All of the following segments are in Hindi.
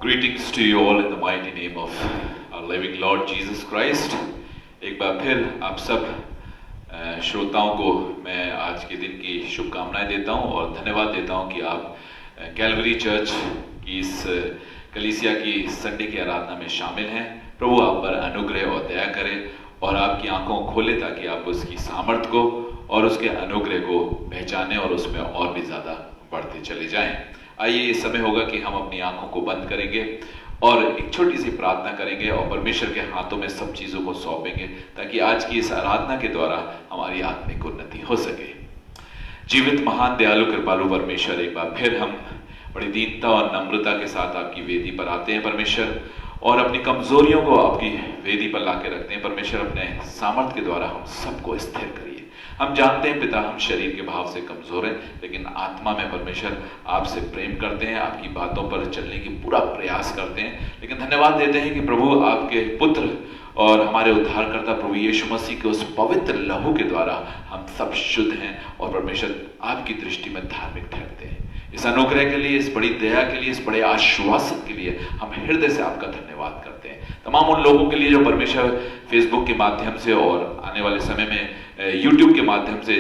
Greetings to you all in the mighty name of our living Lord Jesus Christ. एक बार फिर आप सब श्रोताओं को मैं आज के दिन की शुभकामनाएं देता हूं और धन्यवाद देता हूं कि आप कैलवरी चर्च की इस कलीसिया की संडे की आराधना में शामिल हैं। प्रभु आप पर अनुग्रह और दया करे और आपकी आंखों को खोले ताकि आप उसकी सामर्थ को और उसके अनुग्रह को पहचाने और उसमें और भी ज़्यादा बढ़ते चले जाएं। आइए ये समय होगा कि हम अपनी आंखों को बंद करेंगे और एक छोटी सी प्रार्थना करेंगे और परमेश्वर के हाथों में सब चीज़ों को सौंपेंगे ताकि आज की इस आराधना के द्वारा हमारी आत्मिक उन्नति हो सके। जीवित महान दयालु कृपालु परमेश्वर, एक बार फिर हम बड़ी दीनता और नम्रता के साथ आपकी वेदी पर आते हैं परमेश्वर, और अपनी कमजोरियों को आपकी वेदी पर ला के रखते हैं परमेश्वर। अपने सामर्थ्य के द्वारा हम सबको स्थिर करिए। हम जानते हैं पिता, हम शरीर के भाव से कमजोर हैं, लेकिन आत्मा में परमेश्वर आपसे प्रेम करते हैं, आपकी बातों पर चलने की पूरा प्रयास करते हैं। लेकिन धन्यवाद देते हैं कि प्रभु आपके पुत्र और हमारे उद्धारकर्ता प्रभु यीशु मसीह के उस पवित्र लहू के द्वारा हम सब शुद्ध हैं और परमेश्वर आपकी दृष्टि में धार्मिक ठहरते हैं। इस अनुग्रह के लिए, इस बड़ी दया के लिए, इस बड़े आश्वासन के लिए हम हृदय से आपका धन्यवाद करते हैं। तमाम उन लोगों के लिए जो परमेश्वर फेसबुक के माध्यम से और आने वाले समय में यूट्यूब के माध्यम से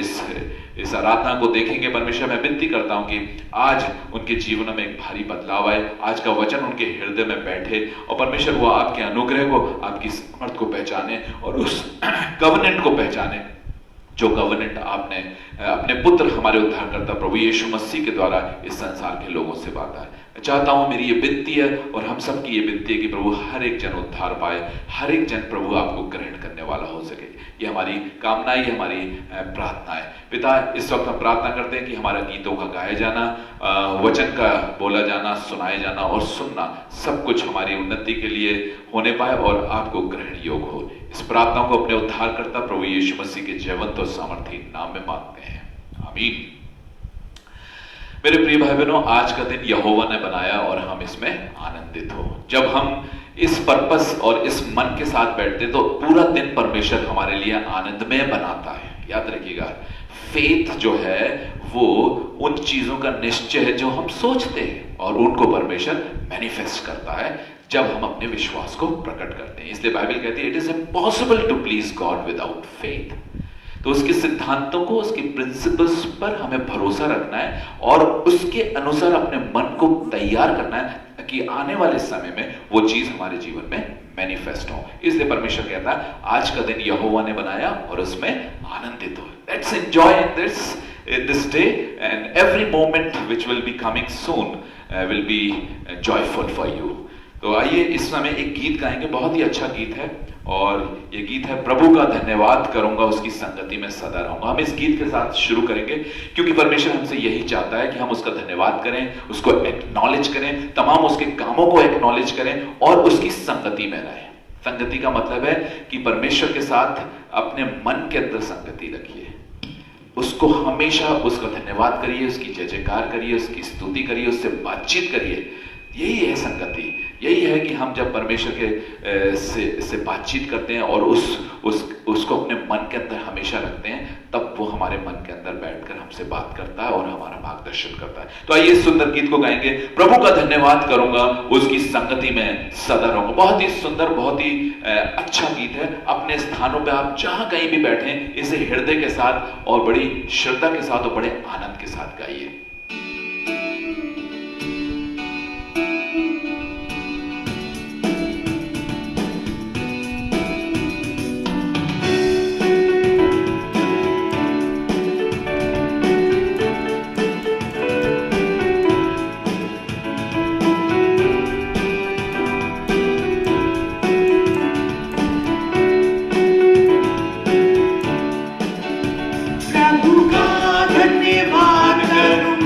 इस आराधना को देखेंगे परमेश्वर, मैं विनती करता हूं कि आज उनके जीवन में एक भारी बदलाव आए, आज का वचन उनके हृदय में बैठे और परमेश्वर वो आपके अनुग्रह को, आपकी समर्थ को पहचाने और उस कवनेंट को पहचाने जो कवनेंट आपने अपने पुत्र हमारे उद्धारकर्ता प्रभु यीशु मसीह के द्वारा इस संसार के लोगों से बांटा है। मैं चाहता हूं, मेरी ये विनती है और हम सबकी ये विनती है कि प्रभु हर एक जन उद्धार पाए, हर एक जन प्रभु आपको ग्रहण करने वाला हो सके। ये हमारी कामना, ये हमारी प्रार्थना है। पिता, इस वक्त हम प्रार्थना करते हैं कि हमारा गीतों का गाया जाना, वचन का बोला जाना, सुनाया जाना और सुनना सब कुछ हमारी उन्नति के लिए होने पाए और आपको ग्रहण योग्य हो। इस प्रार्थना को अपने उद्धारकर्ता प्रभु यीशु मसीह के जीवंत और सामर्थी नाम में मांगते हैं, आमीन। मेरे प्रिय भाई बहनों, आज का दिन यहोवा ने बनाया और हम इसमें आनंदित हो। जब हम इस पर्पस और इस मन के साथ बैठते तो पूरा दिन परमेश्वर हमारे लिए आनंदमय बनाता है। याद रखिएगा, फेथ जो है वो उन चीजों का निश्चय है जो हम सोचते हैं और उनको परमेश्वर मैनिफेस्ट करता है जब हम अपने विश्वास को प्रकट करते हैं। इसलिए बाइबल कहती है it is impossible to please God without faith. तो उसके सिद्धांतों को, उसके प्रिंसिपल्स पर हमें भरोसा रखना है और उसके अनुसार अपने मन को तैयार करना है ताकि आने वाले समय में वो चीज हमारे जीवन में मैनिफेस्ट हो। इसलिए परमेश्वर कहता है आज का दिन यहोवा ने बनाया और उसमें आनंदित हो। Let's enjoy this day, and every moment which will be coming soon will be joyful for you. तो आइए इस समय एक गीत गाएंगे, बहुत ही अच्छा गीत है और ये गीत है प्रभु का धन्यवाद करूंगा, उसकी संगति में सदा रहूंगा। हम इस गीत के साथ शुरू करेंगे क्योंकि परमेश्वर हमसे यही चाहता है कि हम उसका धन्यवाद करें, उसको एक्नॉलेज करें, तमाम उसके कामों को एक्नॉलेज करें और उसकी संगति में रहें। संगति का मतलब है कि परमेश्वर के साथ अपने मन के अंदर संगति रखिए, उसको हमेशा उसका धन्यवाद करिए, उसकी जय जयकार करिए, उसकी स्तुति करिए, उससे बातचीत करिए। यही है संगति। यही है कि हम जब परमेश्वर के से बातचीत करते हैं और उसको अपने मन के अंदर हमेशा रखते हैं, तब वो हमारे मन के अंदर बैठकर हमसे बात करता है और हमारा मार्गदर्शन करता है। तो आइए इस सुंदर गीत को गाएंगे, प्रभु का धन्यवाद करूंगा, उसकी संगति में सदा रहूंगा। बहुत ही सुंदर, बहुत ही अच्छा गीत है। अपने स्थानों पे आप जहां कहीं भी बैठे इसे हृदय के साथ और बड़ी श्रद्धा के साथ और बड़े आनंद के साथ गाइए। प्रभु का धन्यवाद करूं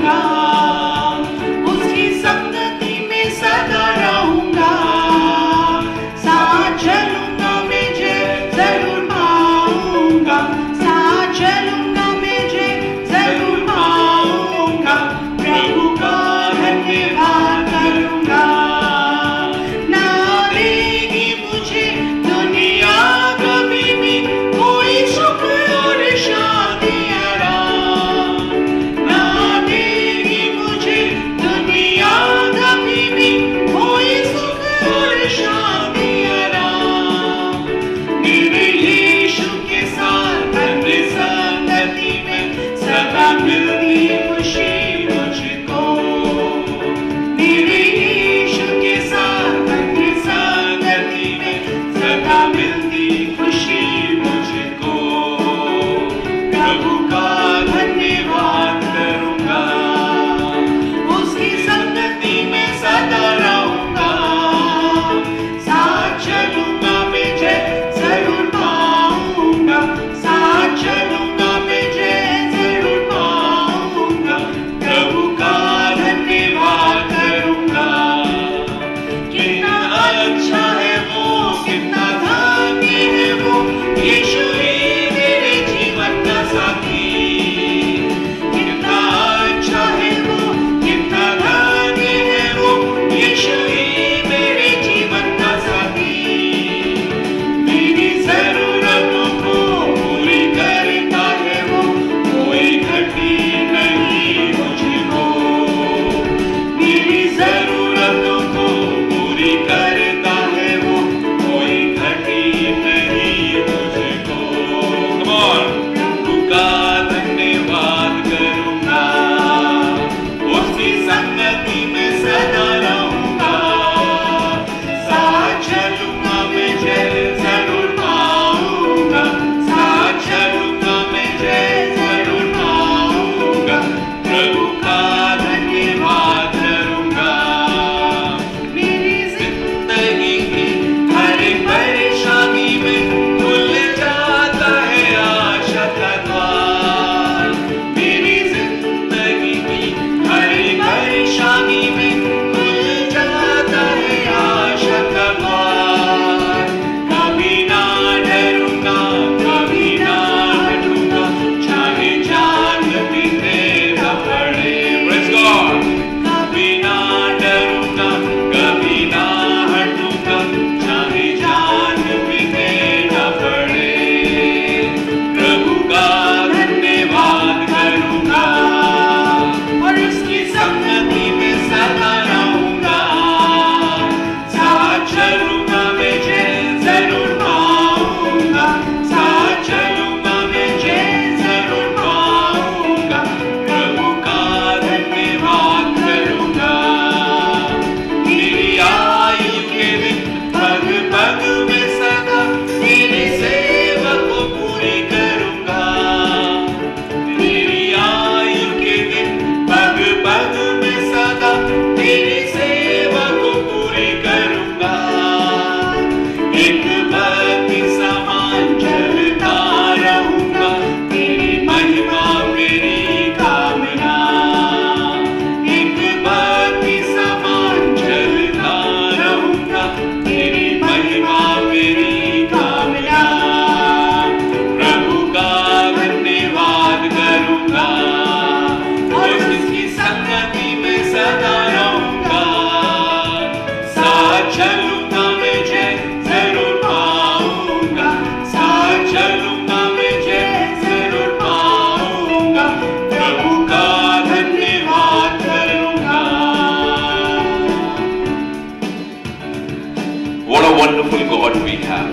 वंडरफुल गॉड वी हैव,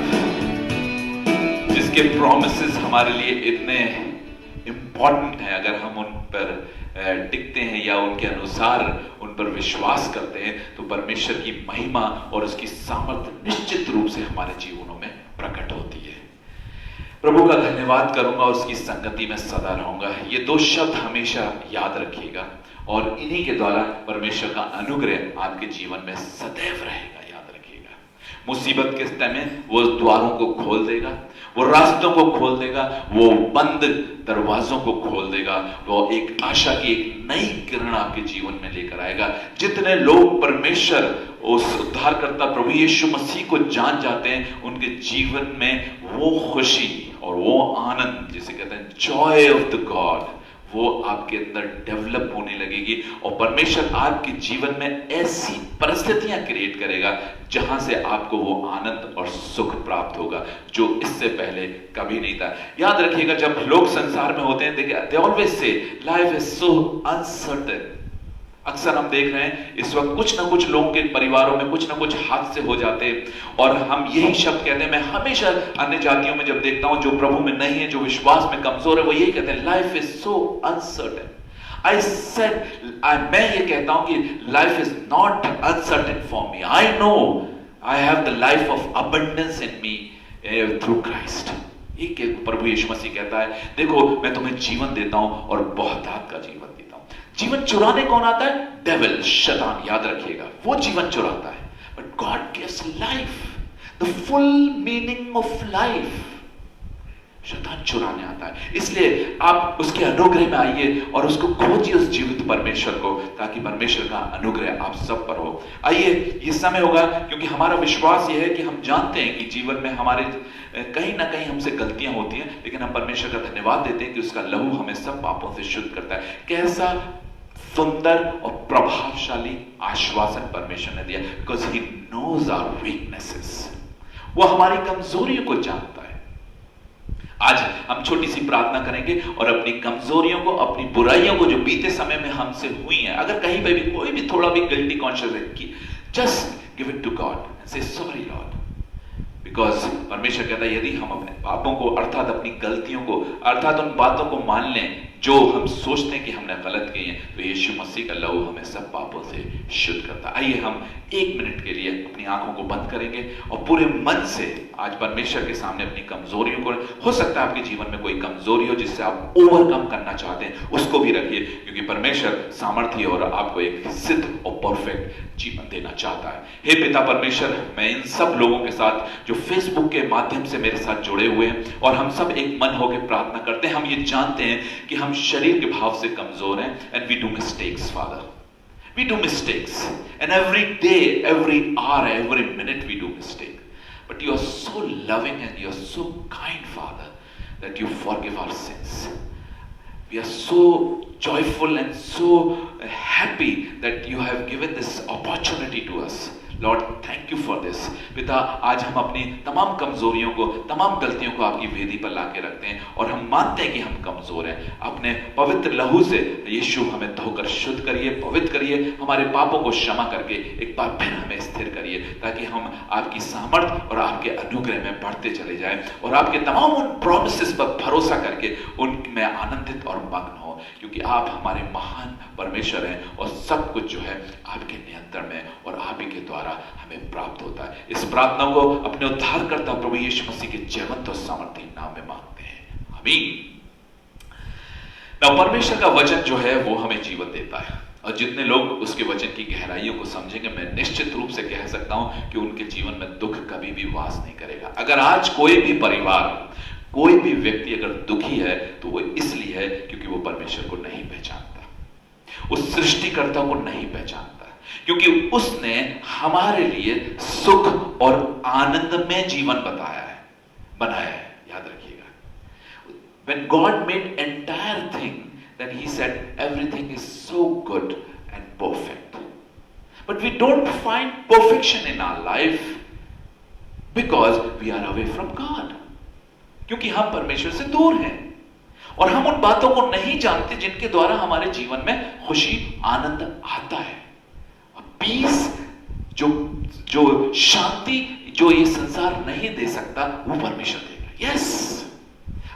जिसके प्रोमिसेस हमारे लिए इतने इंपॉर्टेंट हैं। अगर हम उन पर टिकते हैं या उनके अनुसार उन पर विश्वास करते हैं तो परमेश्वर की महिमा और उसकी सामर्थ्य निश्चित रूप से हमारे जीवनों में प्रकट होती है। प्रभु का धन्यवाद करूंगा और उसकी संगति में सदा रहूंगा। ये दो शब्द हमेशा याद रखिएगा और इन्हीं के द्वारा परमेश्वर का अनुग्रह आपके जीवन में सदैव रहेगा। याद रखिएगा, मुसीबत के समय वो द्वारों को खोल देगा, वो रास्तों को खोल देगा, वो बंद दरवाजों को खोल देगा, वो एक आशा की एक नई किरण आपके जीवन में लेकर आएगा। जितने लोग परमेश्वर उस उद्धारकर्ता प्रभु यीशु मसीह को जान जाते हैं, उनके जीवन में वो खुशी और वो आनंद, जिसे कहते हैं जॉय ऑफ द गॉड, वो आपके अंदर डेवलप होने लगेगी और परमेश्वर आपके जीवन में ऐसी परिस्थितियां क्रिएट करेगा जहां से आपको वो आनंद और सुख प्राप्त होगा जो इससे पहले कभी नहीं था। याद रखिएगा, जब लोग संसार में होते हैं, देखिए, they always say life is so uncertain. अक्सर हम देख रहे हैं इस वक्त कुछ ना कुछ लोगों के परिवारों में कुछ ना कुछ हादसे हो जाते हैं और हम यही शब्द कहते हैं। मैं हमेशा अन्य जातियों में जब देखता हूं जो प्रभु में नहीं है, जो विश्वास में कमजोर है, वो यही कहते हैं, लाइफ इज सो अनसर्टेन। मैं ये कहता हूं कि life is not uncertain for me. I know I have the life of abundance in me through Christ. ये प्रभु यीशु मसीह कहता है, देखो मैं तुम्हें जीवन देता हूं और बहुतायत का जीवन देता हूं। जीवन चुराने कौन आता है? डेविल, शैतान। याद रखिएगा, वो जीवन चुराता है, but God gives life, the full meaning of life. शैतान चुराने आता है, इसलिए आप उसके अनुग्रह में आइए और उसको खोजिए, उस जीवित परमेश्वर को, ताकि परमेश्वर का अनुग्रह आप सब पर हो। आइए, ये समय होगा, क्योंकि हमारा विश्वास ये है कि हम जानते हैं कि जीवन में हमारे कहीं ना कहीं हमसे गलतियां होती हैं, लेकिन हम परमेश्वर का धन्यवाद देते हैं कि उसका लहू हमें सब पापों से शुद्ध करता है। कैसा सुंदर और प्रभावशाली आश्वासन परमेश्वर ने दिया, because he knows our weaknesses. वो हमारी कमजोरियों को जानता है। आज हम छोटी सी प्रार्थना करेंगे और अपनी कमजोरियों को, अपनी बुराइयों को जो बीते समय में हमसे हुई हैं, अगर कहीं पे भी कोई भी थोड़ा भी गिल्टी कॉन्शियस है, कि just give it to God and say sorry Lord. Because परमेश्वर कहता है, यदि हम अपने पापों को, अर्थात अपनी गलतियों को, अर्थात उन बातों को मान लें जो हम सोचते हैं कि हमने गलत की हैं, तो यीशु मसीह का लहू हमें सब पापों से शुद्ध करता है। आइए हम 1 मिनट के लिए अपनी आंखों को बंद करेंगे और पूरे मन से आज परमेश्वर के सामने अपनी कमजोरियों को, हो सकता है आपके जीवन में कोई कमजोरी हो जिससे आप ओवरकम करना चाहते हैं, उसको भी रखिए, क्योंकि परमेश्वर सामर्थ्य और आपको एक सिद्ध और परफेक्ट जीवन देना चाहता है। हे पिता परमेश्वर, मैं इन सब लोगों के साथ जो फेसबुक के माध्यम से मेरे साथ जुड़े हुए हैं, और हम सब एक मन होकर प्रार्थना करते हैं। हम ये जानते हैं कि हम शरीर के भाव से कमजोर हैं, and we do mistakes father, we do mistakes, and every day, every hour, every minute we do mistake, but you are so loving and you are so kind, Father, that you forgive our sins. We are so joyful and so happy that you have given this opportunity to us. Lord, thank you for this. पिता, आज हम अपनी तमाम कमजोरियों को, तमाम गलतियों को आपकी वेदी पर लाके रखते हैं और हम मानते हैं कि हम कमजोर हैं। अपने पवित्र लहू से यीशु हमें धोकर शुद्ध करिए, पवित्र करिए, हमारे पापों को क्षमा करके एक बार फिर हमें स्थिर करिए, ताकि हम आपकी सामर्थ और आपके अनुग्रह में बढ़ते चले जाएं और आपके तमाम उन प्रॉमिसेस पर भरोसा करके उनमें आनंदित और मग्न हो, क्योंकि आप हमारे महान परमेश्वर हैं और सब कुछ जो है आपके नियंत्रण में और आप ही के द्वारा हमें प्राप्त होता है। इस प्रार्थना को अपने उद्धारकर्ता प्रभु यीशु मसीह के जीवंत और सामर्थी नाम में मांगते हैं, आमीन। परमेश्वर का वचन जो है वो हमें जीवन देता है, और जितने लोग उसके वचन की गहराइयों को समझेंगे, मैं निश्चित रूप से कह सकता हूं कि उनके जीवन में दुख कभी भी वास नहीं करेगा। अगर आज कोई भी परिवार, कोई भी व्यक्ति अगर दुखी है, तो वो इसलिए है क्योंकि वो परमेश्वर को नहीं पहचानता, उस सृष्टिकर्ता को नहीं पहचानता, क्योंकि उसने हमारे लिए सुख और आनंदमय जीवन बनाया है। याद रखिएगा, when God made entire thing, then he said everything is so good and perfect, but we don't find perfection in our life because we are away from God, क्योंकि हम परमेश्वर से दूर हैं और हम उन बातों को नहीं जानते जिनके द्वारा हमारे जीवन में खुशी, आनंद आता है। पीस, जो शांति, जो ये संसार नहीं दे सकता वो परमेश्वर देगा। यस,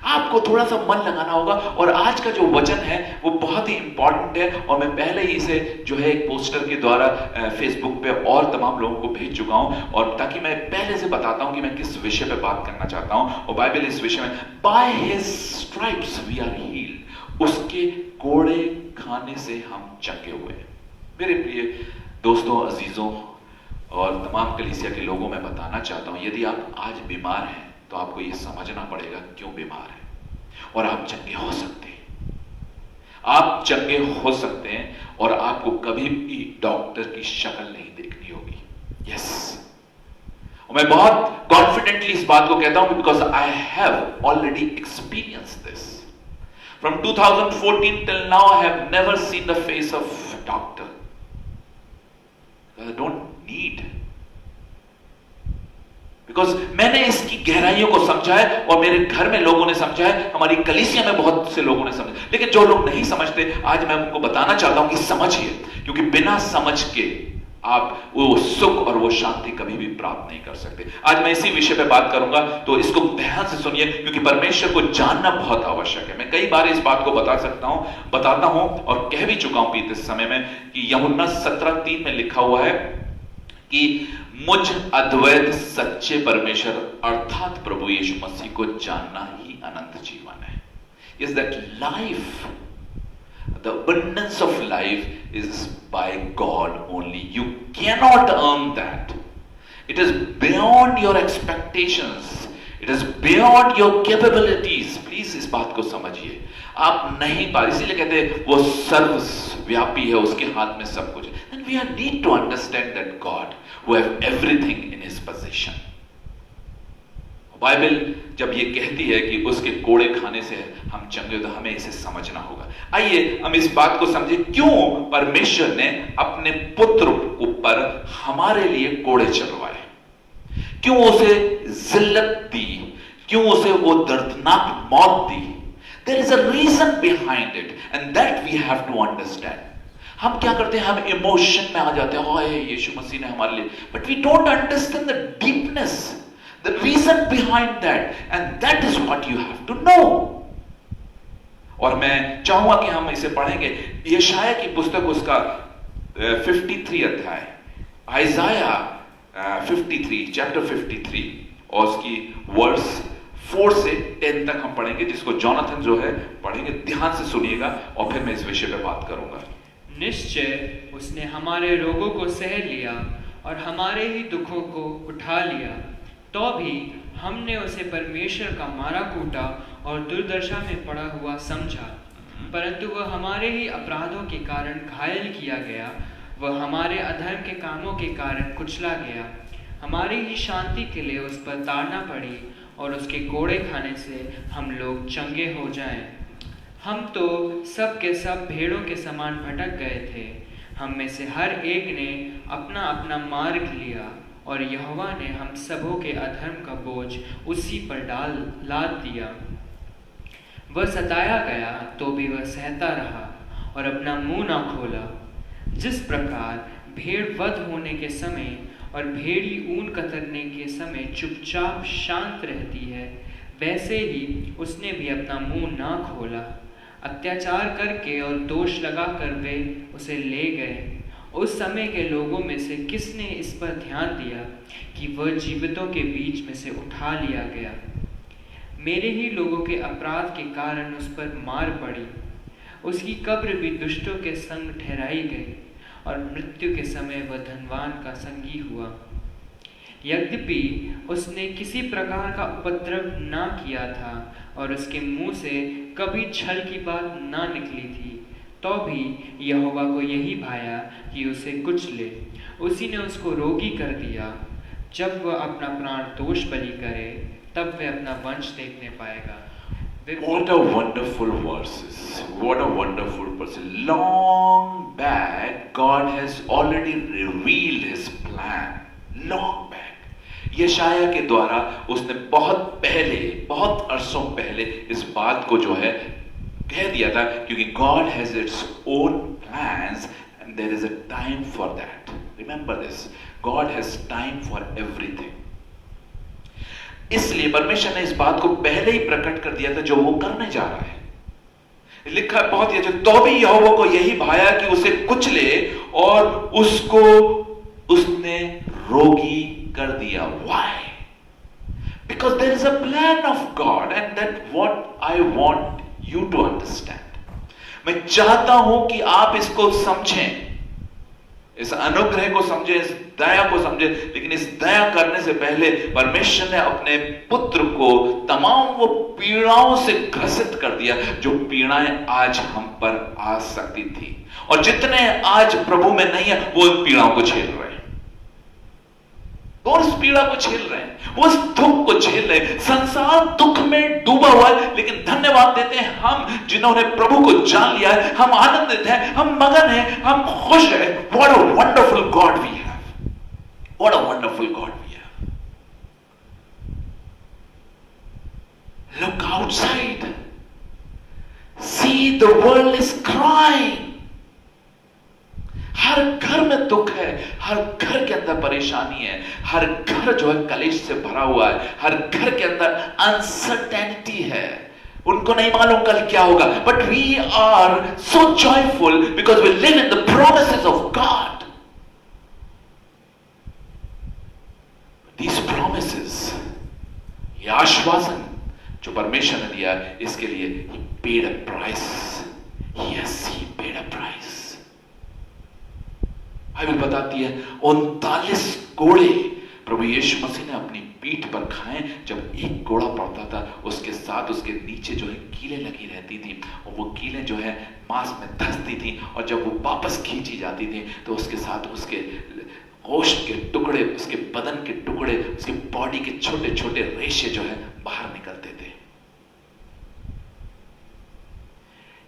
आपको थोड़ा सा मन लगाना होगा। और आज का जो वचन है वो बहुत ही इंपॉर्टेंट है, और मैं पहले ही इसे जो है एक पोस्टर के द्वारा फेसबुक पे और तमाम लोगों को भेज चुका हूं, और ताकि मैं पहले से बताता हूं कि मैं किस विषय पे बात करना चाहता हूं। और बाइबल इस विषय में, by his stripes we are healed, उसके कोड़े खाने से हम चंगे हुए। मेरे प्रिय दोस्तों, अजीजों और तमाम कलीसिया के लोगों, मैं बताना चाहता हूं, यदि आप आज बीमार हैं तो आपको यह समझना पड़ेगा क्यों बीमार है, और आप चंगे हो सकते हैं। आप चंगे हो सकते हैं, और आपको कभी भी डॉक्टर की शक्ल नहीं देखनी होगी। यस, और मैं बहुत कॉन्फिडेंटली इस बात को कहता हूं, because I have already experience this. From 2014 till now I have never seen the face of doctor. I don't need, because मैंने इसकी गहराइयों को समझा है, और मेरे घर में लोगों ने समझा है, हमारी कलीसिया में बहुत से लोगों ने समझा। लेकिन जो लोग नहीं समझते, आज मैं उनको बताना चाहता हूं कि समझिए, क्योंकि बिना समझ के आप वो सुख और वो शांति कभी भी प्राप्त नहीं कर सकते। आज मैं इसी विषय पे बात करूंगा, तो इसको ध्यान से सुनिए, क्योंकि परमेश्वर को जानना बहुत आवश्यक है। मैं कई बार इस बात को बताता हूं और कह भी चुका हूं बीते समय में, कि यूहन्ना 17:3 में लिखा हुआ है कि मुझ अद्वैत सच्चे परमेश्वर अर्थात प्रभु यीशु मसीह को जानना ही अनंत जीवन है। Is that life, the abundance of life is by God only. You cannot earn that. It is beyond your expectations. It is beyond your capabilities. Please इस बात को समझिए, आप नहीं पा, इसीलिए कहते हैं वो सर्वव्यापी है, उसके हाथ में सब कुछ है। And we need to understand that God who have everything in his possession. Bible जब ये कहती है कि उसके कोड़े खाने से हम चंगे, तो हमें इसे समझना होगा। आइए हम इस बात को समझें, क्यों परमेश्वर ने अपने पुत्र ऊपर हमारे लिए कोड़े चलवाए, क्यों उसे जिल्लत दी, क्यों उसे वो दर्दनाक मौत दी। There is a reason behind it, and that we have to understand. हम क्या करते हैं, हम इमोशन में आ जाते हैं, हाय यीशु मसीह ने हमारे लिए, but we don't understand the deepness, the reason behind that, and that is what you have to know. और मैं चाहूंगा कि हम इसे पढ़ेंगे, यशाया की पुस्तक, उसका 53 अध्याय, आइजाया 53, चैप्टर 53, और उसकी वर्स 4 से 10 तक हम पढ़ेंगे, जिसको जॉनथन जो है पढ़ेंगे। ध्यान से सुनिएगा, और फिर मैं इस विषय पर बात करूंगा। निश्चय उसने हमारे रोगों को सह लिया और हमारे ही दुखों को उठा लिया, तो भी हमने उसे परमेश्वर का मारा कूटा और दुर्दशा में पड़ा हुआ समझा। परंतु वह हमारे ही अपराधों के कारण घायल किया गया, वह हमारे अधर्म के कामों के कारण कुचला गया। हमारी ही शांति के लिए उस पर ताड़ना पड़ी, और उसके कोड़े खाने से हम लोग चंगे हो जाएं। हम तो सब के सब भेड़ों के समान भटक गए थे, हम में से हर एक ने अपना अपना मार्ग लिया, और यहोवा ने हम सबों के अधर्म का बोझ उसी पर लाद दिया। वह सताया गया तो भी वह सहता रहा और अपना मुंह ना खोला। जिस प्रकार भेड़ वध होने के समय और भेड़ी ऊन कतरने के समय चुपचाप शांत रहती है, वैसे ही उसने भी अपना मुंह ना खोला। अत्याचार करके और दोष लगाकर वे उसे ले गए। उस समय के लोगों में से किसने इस पर ध्यान दिया कि वह जीवितों के बीच में से उठा लिया गया? मेरे ही लोगों के अपराध के कारण उस पर मार पड़ी। उसकी कब्र भी दुष्टों के संग ठहराई गई, और मृत्यु के समय वह धनवान का संगी हुआ। यद्यपि उसने किसी प्रकार का उपद्रव ना किया था, और उसके मुंह से कभी छल की बात ना निकली थी, तो भी यहोवा को यही भाया कि उसे कुचले। उसी ने उसको रोगी कर दिया। जब वह अपना प्राण दोष बलि करे, तब वह अपना वंश देखने पाएगा। What a wonderful verses. What a wonderful person. Long back, God has already revealed His plan. Long back. यशाया के द्वारा उसने बहुत पहले, बहुत अरसों पहले इस बात को जो है कह दिया था, क्योंकि God has its own plans and there is a time for that. Remember this. God has time for everything. इसलिए परमेश्वर ने इस बात को पहले ही प्रकट कर दिया था जो वो करने जा रहा है। लिखा है बहुत ही अच्छा, तो भी यहोवा को यही भाया कि उसे कुचले और उसको उसने रोगी कर दिया। Why? Because there is a plan of God and that what I want you to understand. मैं चाहता हूं कि आप इसको समझें, इस अनुग्रह को समझें, इस दया को समझें। लेकिन इस दया करने से पहले परमेश्वर ने अपने पुत्र को तमाम वो पीड़ाओं से ग्रसित कर दिया जो पीड़ाएं आज हम पर आ सकती थी। और जितने आज प्रभु में नहीं है वो इन पीड़ाओं को झेल रहे हैं, वो उस पीड़ा को झेल रहे हैं, वो उस दुख को झेल रहे हैं। संसार दुख में डूबा हुआ है, लेकिन धन्यवाद देते हैं हम जिन्होंने प्रभु को जान लिया है। हम आनंदित हैं, हम मगन हैं, हम खुश हैं। What a wonderful God we have, what a wonderful God we have. Look outside, see the world is crying. हर घर में दुख है, हर घर के अंदर परेशानी है, हर घर जो है कलेश से भरा हुआ है, हर घर के अंदर अनसर्टेनिटी है। उनको नहीं मालूम कल क्या होगा, but we are so joyful because we live in the promises of God. These promises, ये आश्वासन जो परमेश्वर ने दिया, इसके लिए he paid a price. Yes, he paid a price. Bible बताती है 39 कोड़े प्रभु यीशु मसीह ने अपनी पीठ पर खाए। जब एक कोड़ा पड़ता था उसके साथ उसके नीचे जो है कीलें लगी रहती थी, और वो कीलें जो है मांस में धंसती थी, और जब वो वापस खींची जाती थी तो उसके साथ उसके गोश्त के टुकड़े, उसके बदन के टुकड़े, उसके बॉडी के छोटे छोटे रेशे जो है बाहर निकलते थे।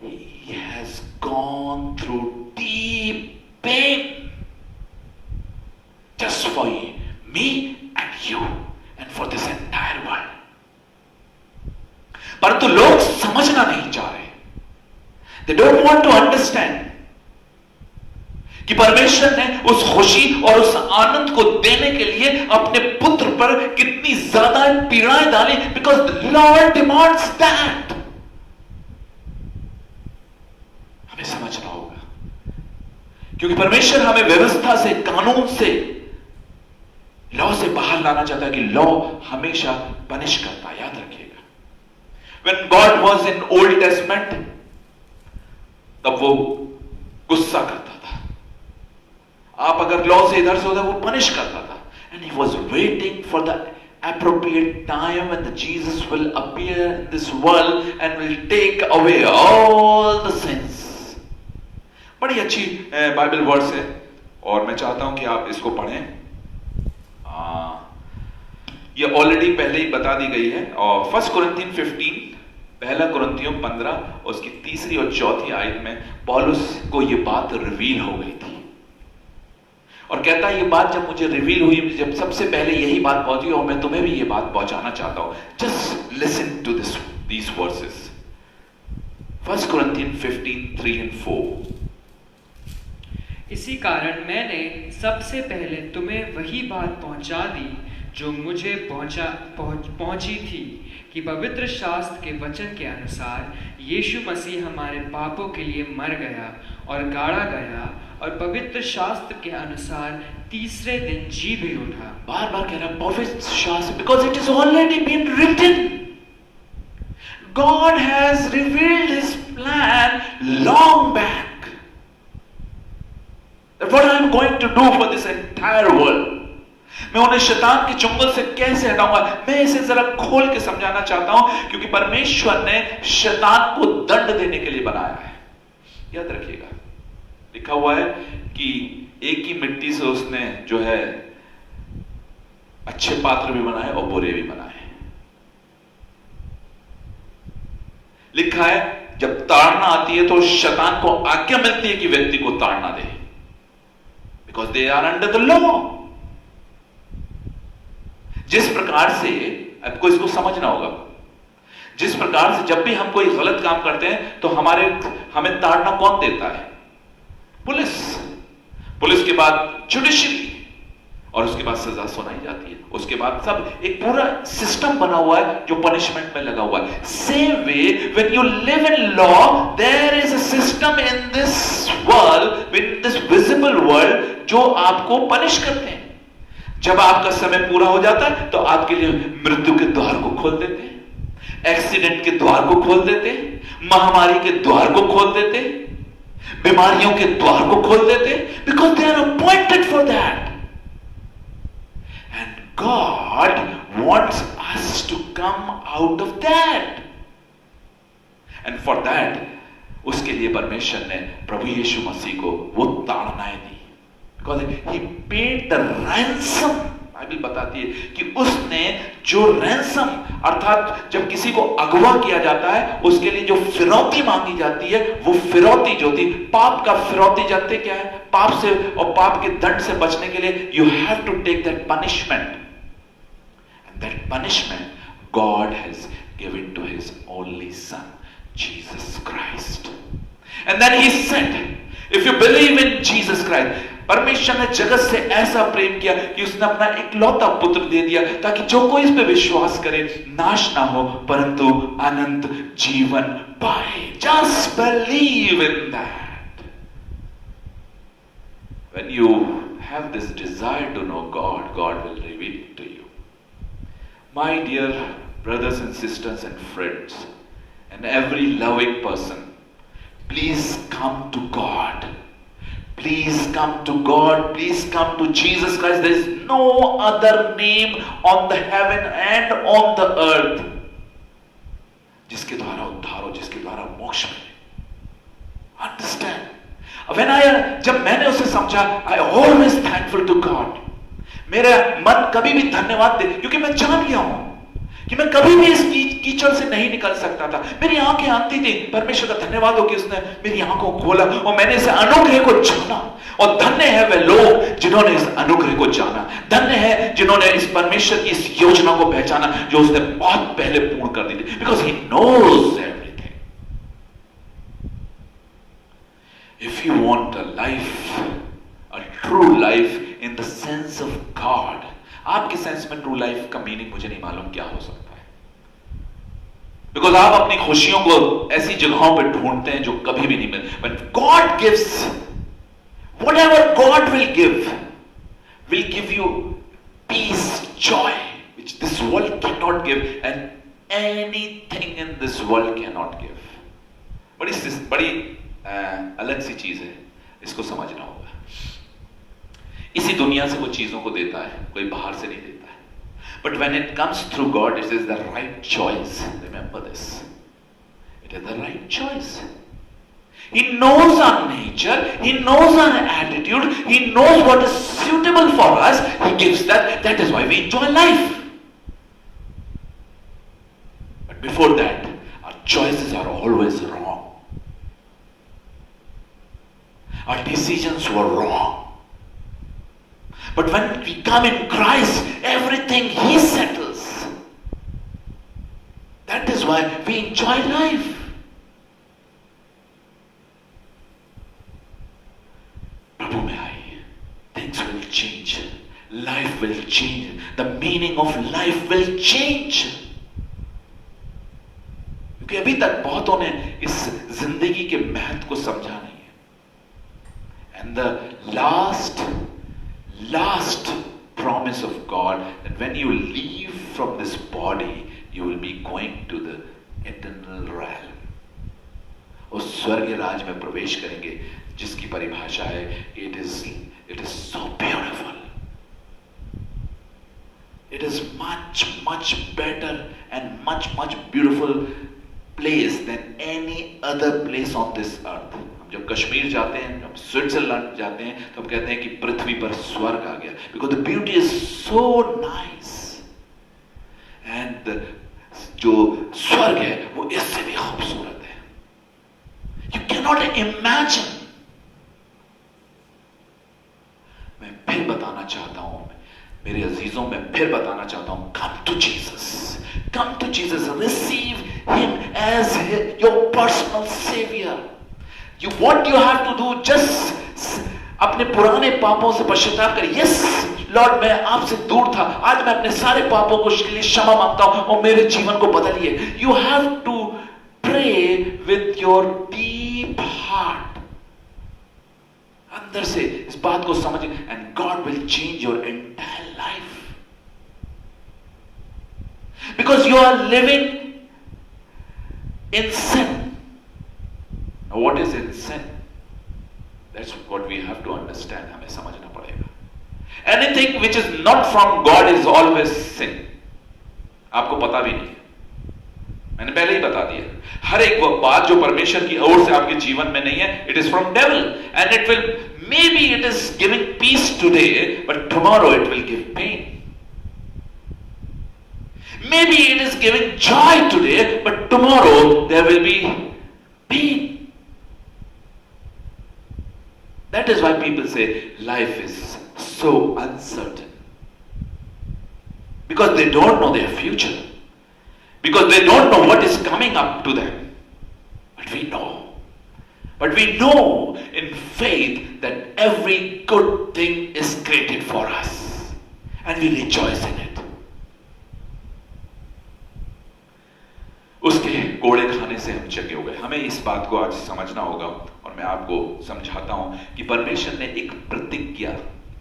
He has gone through deep pain just for me and you and for this entire world. परंतु लोग समझना नहीं चाह रहे, they don't want to understand कि परमेश्वर ने उस खुशी और उस आनंद को देने के लिए अपने पुत्र पर कितनी ज्यादा पीड़ाएं डाली, because the Lord demands that. हमें समझना होगा, क्योंकि परमेश्वर हमें व्यवस्था से, कानून से, लॉ से बाहर लाना चाहता है कि लॉ हमेशा पनिश करता है। याद रखिएगा, when God was in Old Testament, तब वो गुस्सा करता था। आप अगर लॉ से इधर से उधर, वो पनिश करता था। And he was waiting for the appropriate time when the Jesus will appear in this world and will take away all the sins. बड़ी अच्छी बाइबल वर्ड्स है, और मैं चाहता हूं कि आप इसको पढ़ें। ये ऑलरेडी पहले ही बता दी गई है, और 1 कुरिन्थियन 15, पहला कुरिन्थियों 15 उसकी 3री और 4थी आयत में पौलुस को ये बात रिवील हो गई थी, और कहता है ये बात जब मुझे रिवील हुई, जब सबसे पहले यही बात पहुंची, और मैं तुम्हें भी ये बात पहुंचाना चाहता हूं। Just listen to these verses. 1 Corinthian 15, 3 and 4। इसी कारण मैंने सबसे पहले तुम्हें वही बात पहुंचा दी जो मुझे पहुंची थी, कि पवित्र शास्त्र के वचन के अनुसार यीशु मसीह हमारे पापों के लिए मर गया और गाड़ा गया, और पवित्र शास्त्र के अनुसार तीसरे दिन जी भी उठा। बार बार कह रहा पवित्र शास्त्र, because it is already been written. God has revealed his plan long back. What I am going to do for this entire world. मैं उन्हें शैतान के चुंगल से कैसे हटाऊंगा, मैं इसे जरा खोल के समझाना चाहता हूं, क्योंकि परमेश्वर ने शैतान को दंड देने के लिए बनाया है। याद रखिएगा, लिखा हुआ है कि एक ही मिट्टी से उसने जो है अच्छे पात्र भी बनाए और बुरे भी बनाए। लिखा है जब ताड़ना आती है तो शैतान को आज्ञा मिलती है कि व्यक्ति को ताड़ना दे, because they are under the law. जिस प्रकार से, आपको इसको समझना होगा, जिस प्रकार से जब भी हम कोई गलत काम करते हैं तो हमें ताड़ना कौन देता है? पुलिस। पुलिस के बाद जुडिशरी, और उसके बाद सजा सुनाई जाती है, उसके बाद सब एक पूरा सिस्टम बना हुआ है जो पनिशमेंट में लगा हुआ है। Same way when you live in law, there is a system in this world, in this visible world, जो आपको पनिश करते हैं। जब आपका समय पूरा हो जाता है तो आपके लिए मृत्यु के द्वार को खोल देते हैं, एक्सीडेंट के द्वार को खोल देते हैं, महामारी के द्वार को खोल देते हैं, बीमारियों के द्वार को खोल देते हैं, because they are appointed for that. And God wants us to come out of that. And for that, उसके लिए परमेश्वर ने प्रभु यीशु मसीह को वो ताड़नाएं दी, because he paid the ransom। Bible बताती है कि उसने जो रैंसम, अर्थात जब किसी को अगवा किया जाता है उसके लिए जो फिरौती मांगी जाती है, वो फिरौती जो थी, पाप का फिरौती जानते क्या है? पाप से और पाप के दंड से बचने के लिए you have to take that punishment, and that punishment God has given to his only son Jesus Christ. And then he said, if you believe in Jesus Christ, परमेश्वर ने जगत से ऐसा प्रेम किया कि उसने अपना इकलौता पुत्र दे दिया ताकि जो कोई इस पे विश्वास करे नाश ना हो परंतु अनंत जीवन पाए। Just believe in that. When you have this desire to know God, God will reveal it to you. My dear brothers and sisters and friends and every loving person, please come to God. Please come to God. Please come to Jesus Christ. There is no other name on the heaven and on the earth जिसके द्वारा उद्धार हो, जिसके द्वारा मोक्ष मिले। Understand? जब मैंने उसे समझा, I always thankful to God. मेरा मन कभी भी धन्यवाद दे, क्योंकि मैं जान गया हूं कि मैं कभी भी इस कीचड़ से नहीं निकल सकता था। मेरी आंखें आती थी, परमेश्वर का धन्यवाद हो कि उसने मेरी आंखों को खोला और मैंने इस अनुग्रह को जाना। और धन्य है वे लोग जिन्होंने इस अनुग्रह को जाना, धन्य है जिन्होंने इस परमेश्वर की इस योजना को पहचाना जो उसने बहुत पहले पूर्ण कर दी थी, because he knows everything. If you want a life, a true life in the sense of God, आपके सेंस में ट्रू लाइफ का मीनिंग मुझे नहीं मालूम क्या हो सकता है, बिकॉज आप अपनी खुशियों को ऐसी जगहों पर ढूंढते हैं जो कभी भी नहीं मिलती। When God gives, whatever God will give you peace, joy, which this world cannot give, and anything in this world cannot give। बड़ी अलग सी चीज है, इसको समझना होगा। इसी दुनिया से वो चीजों को देता है, कोई बाहर से नहीं देता है। But when it comes through God, it is the right choice. Remember this. It is the right choice. He knows our nature. He knows our attitude. He knows what is suitable for us. He gives that. That is why we enjoy life. But before that, our choices are always wrong. Our decisions were wrong. But when we come in Christ, everything He settles. That is why we enjoy life. Prabhu mein aaye, things will change. Life will change. The meaning of life will change. क्योंकि अभी तक बहुतों ने इस जिंदगी के महत्व को समझा नहीं है। And the last promise of God, that when you leave from this body, you will be going to the eternal realm. उस स्वर्गीय राज में प्रवेश करेंगे जिसकी परिभाषा है it is so beautiful. It is much better and much beautiful place than any other place on this earth. जब कश्मीर जाते हैं, जब स्विट्जरलैंड जाते हैं, तो हम कहते हैं कि पृथ्वी पर स्वर्ग आ गया, because the beauty is so nice. And जो स्वर्ग है वो इससे भी खूबसूरत है। You can not imagine. मैं फिर बताना चाहता हूं, मेरे अजीजों, मैं फिर बताना चाहता हूं, come to Jesus, come to Jesus, receive him as your personal saviour. What you have to do, just अपने पुराने पापों से पश्चाताप करें। यस लॉर्ड, मैं आपसे दूर था, आज मैं अपने सारे पापों को लिए क्षमा मांगता हूं और मेरे जीवन को बदलिए। You have to pray with your deep heart, अंदर से इस बात को समझिए, and God will change your entire life, because you are living in sin. What is in sin? That's what we have to understand. हमें समझना पड़ेगा। Anything which is not from God is always sin. आपको पता भी नहीं, मैंने पहले ही बता दिया। हर एक वो बात जो परमेश्वर की ओर से आपके जीवन में नहीं है, it is from devil, and it will, maybe it is giving peace today, but tomorrow it will give pain. Maybe it is giving joy today, but tomorrow there will be pain. That is why people say life is so uncertain. Because they don't know their future. Because they don't know what is coming up to them. But we know. But we know in faith that every good thing is created for us. And we rejoice in it. उसके कोड़े खाने से हम चके हो गए। हमें इस बात को आज समझना होगा, और मैं आपको समझाता हूं कि परमेश्वर ने एक प्रतिज्ञा,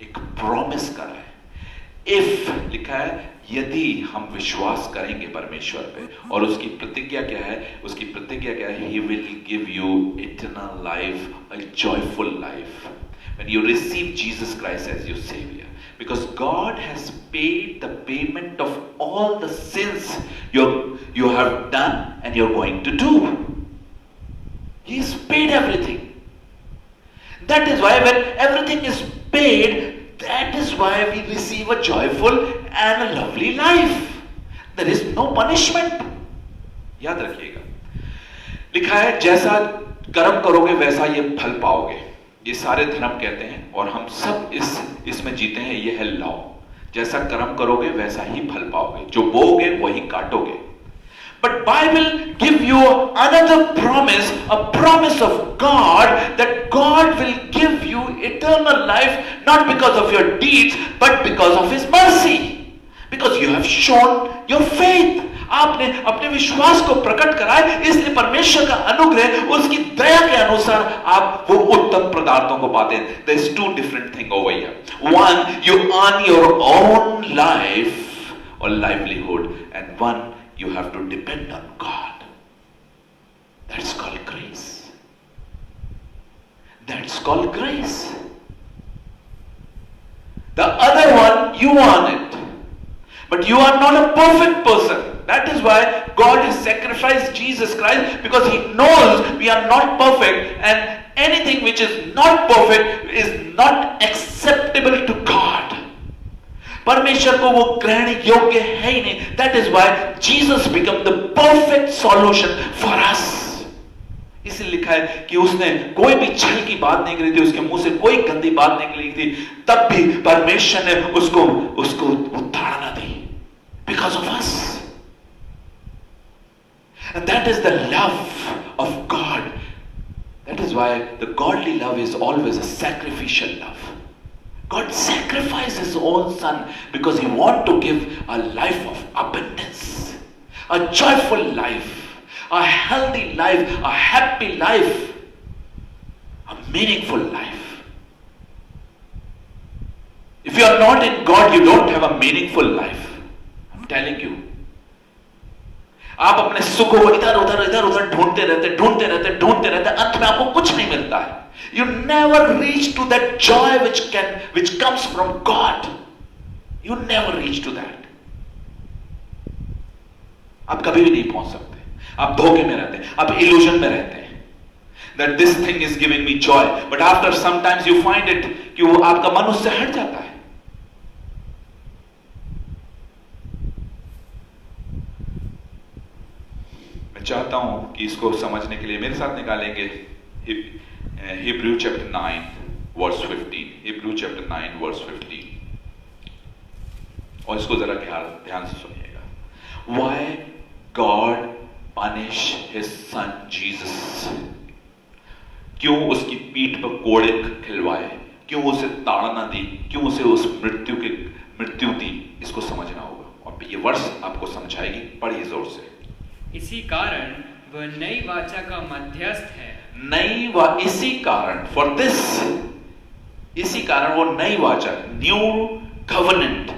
एक प्रॉमिस करा है। इफ लिखा है, यदि हम विश्वास करेंगे परमेश्वर पे, और उसकी प्रतिज्ञा क्या है? उसकी प्रतिज्ञा क्या है? He will give you eternal life, a joyful life, when you receive Jesus Christ as your Savior. Because God has paid the payment of all the sins you have done and you're going to do. He's paid everything. That is why when everything is paid, that is why we receive a joyful and a lovely life. There is no punishment. याद रखिएगा, लिखा है जैसा कर्म करोगे वैसा ये फल पाओगे। ये सारे धर्म कहते हैं, और हम सब इसमें जीते हैं। ये है लॉ, जैसा कर्म करोगे वैसा ही फल पाओगे, जो बोओगे वही काटोगे। But Bible give you another promise, a promise of God, that God will give you eternal life, not because of your deeds, but because of His mercy. Because you have shown your faith. आपने अपने विश्वास को प्रकट कराए, इसलिए परमेश्वर का अनुग्रह, उसकी दया के अनुसार आप वो उत्तम पदार्थों को पाते हैं। There is two different things over here. One, you earn your own life or livelihood, and one, you have to depend on God. That's called grace. That's called grace. The other one, you earn it, but you are not a perfect person. That is why God has sacrificed Jesus Christ, because He knows we are not perfect, and anything which is not perfect is not acceptable to God. परमेश्वर को वो ग्रहण योग्य है ही नहीं। That is why Jesus became the perfect solution for us. इसलिए लिखा है कि उसने कोई भी छल की बात नहीं करी थी, उसके मुंह से कोई गंदी बात नहीं निकली थी, तब भी परमेश्वर ने उसको उतारना दी, because of us. And that is the love of God. That is why the godly love is always a sacrificial love. God sacrificed His own Son because He wants to give a life of abundance, a joyful life, a healthy life, a happy life, a meaningful life. If you are not in God, you don't have a meaningful life. I'm telling you. आप अपने सुख को इधर उधर ढूंढते रहते, अंत में आपको कुछ नहीं मिलता है। You never reach to that joy which comes from God. You never reach to that. आप कभी भी नहीं पहुंच सकते। आप धोखे में रहते हैं, आप illusion में रहते हैं, that this thing is giving me joy, but after sometimes you find it कि वो आपका मन उससे हट जाता है। मैं चाहता हूं कि इसको समझने के लिए मेरे साथ निकालेंगे Hebrew chapter 9 verse 15. Hebrew chapter 9 verse 15. और इसको जरा ध्यान से सुनिएगा। Why God punished His Son Jesus? क्यों उसकी पीठ पर कोड़े खिलवाए क्यों उसे ताड़ना दी, क्यों उसे उस मृत्यु दी, इसको समझना होगा। और ये वर्ष आपको समझाएगी, पढ़िए जोर से। इसी कारण वह नई वाचा का मध्यस्थ है। इसी कारण, फॉर दिस, इसी कारण वो नई वाचा, new covenant,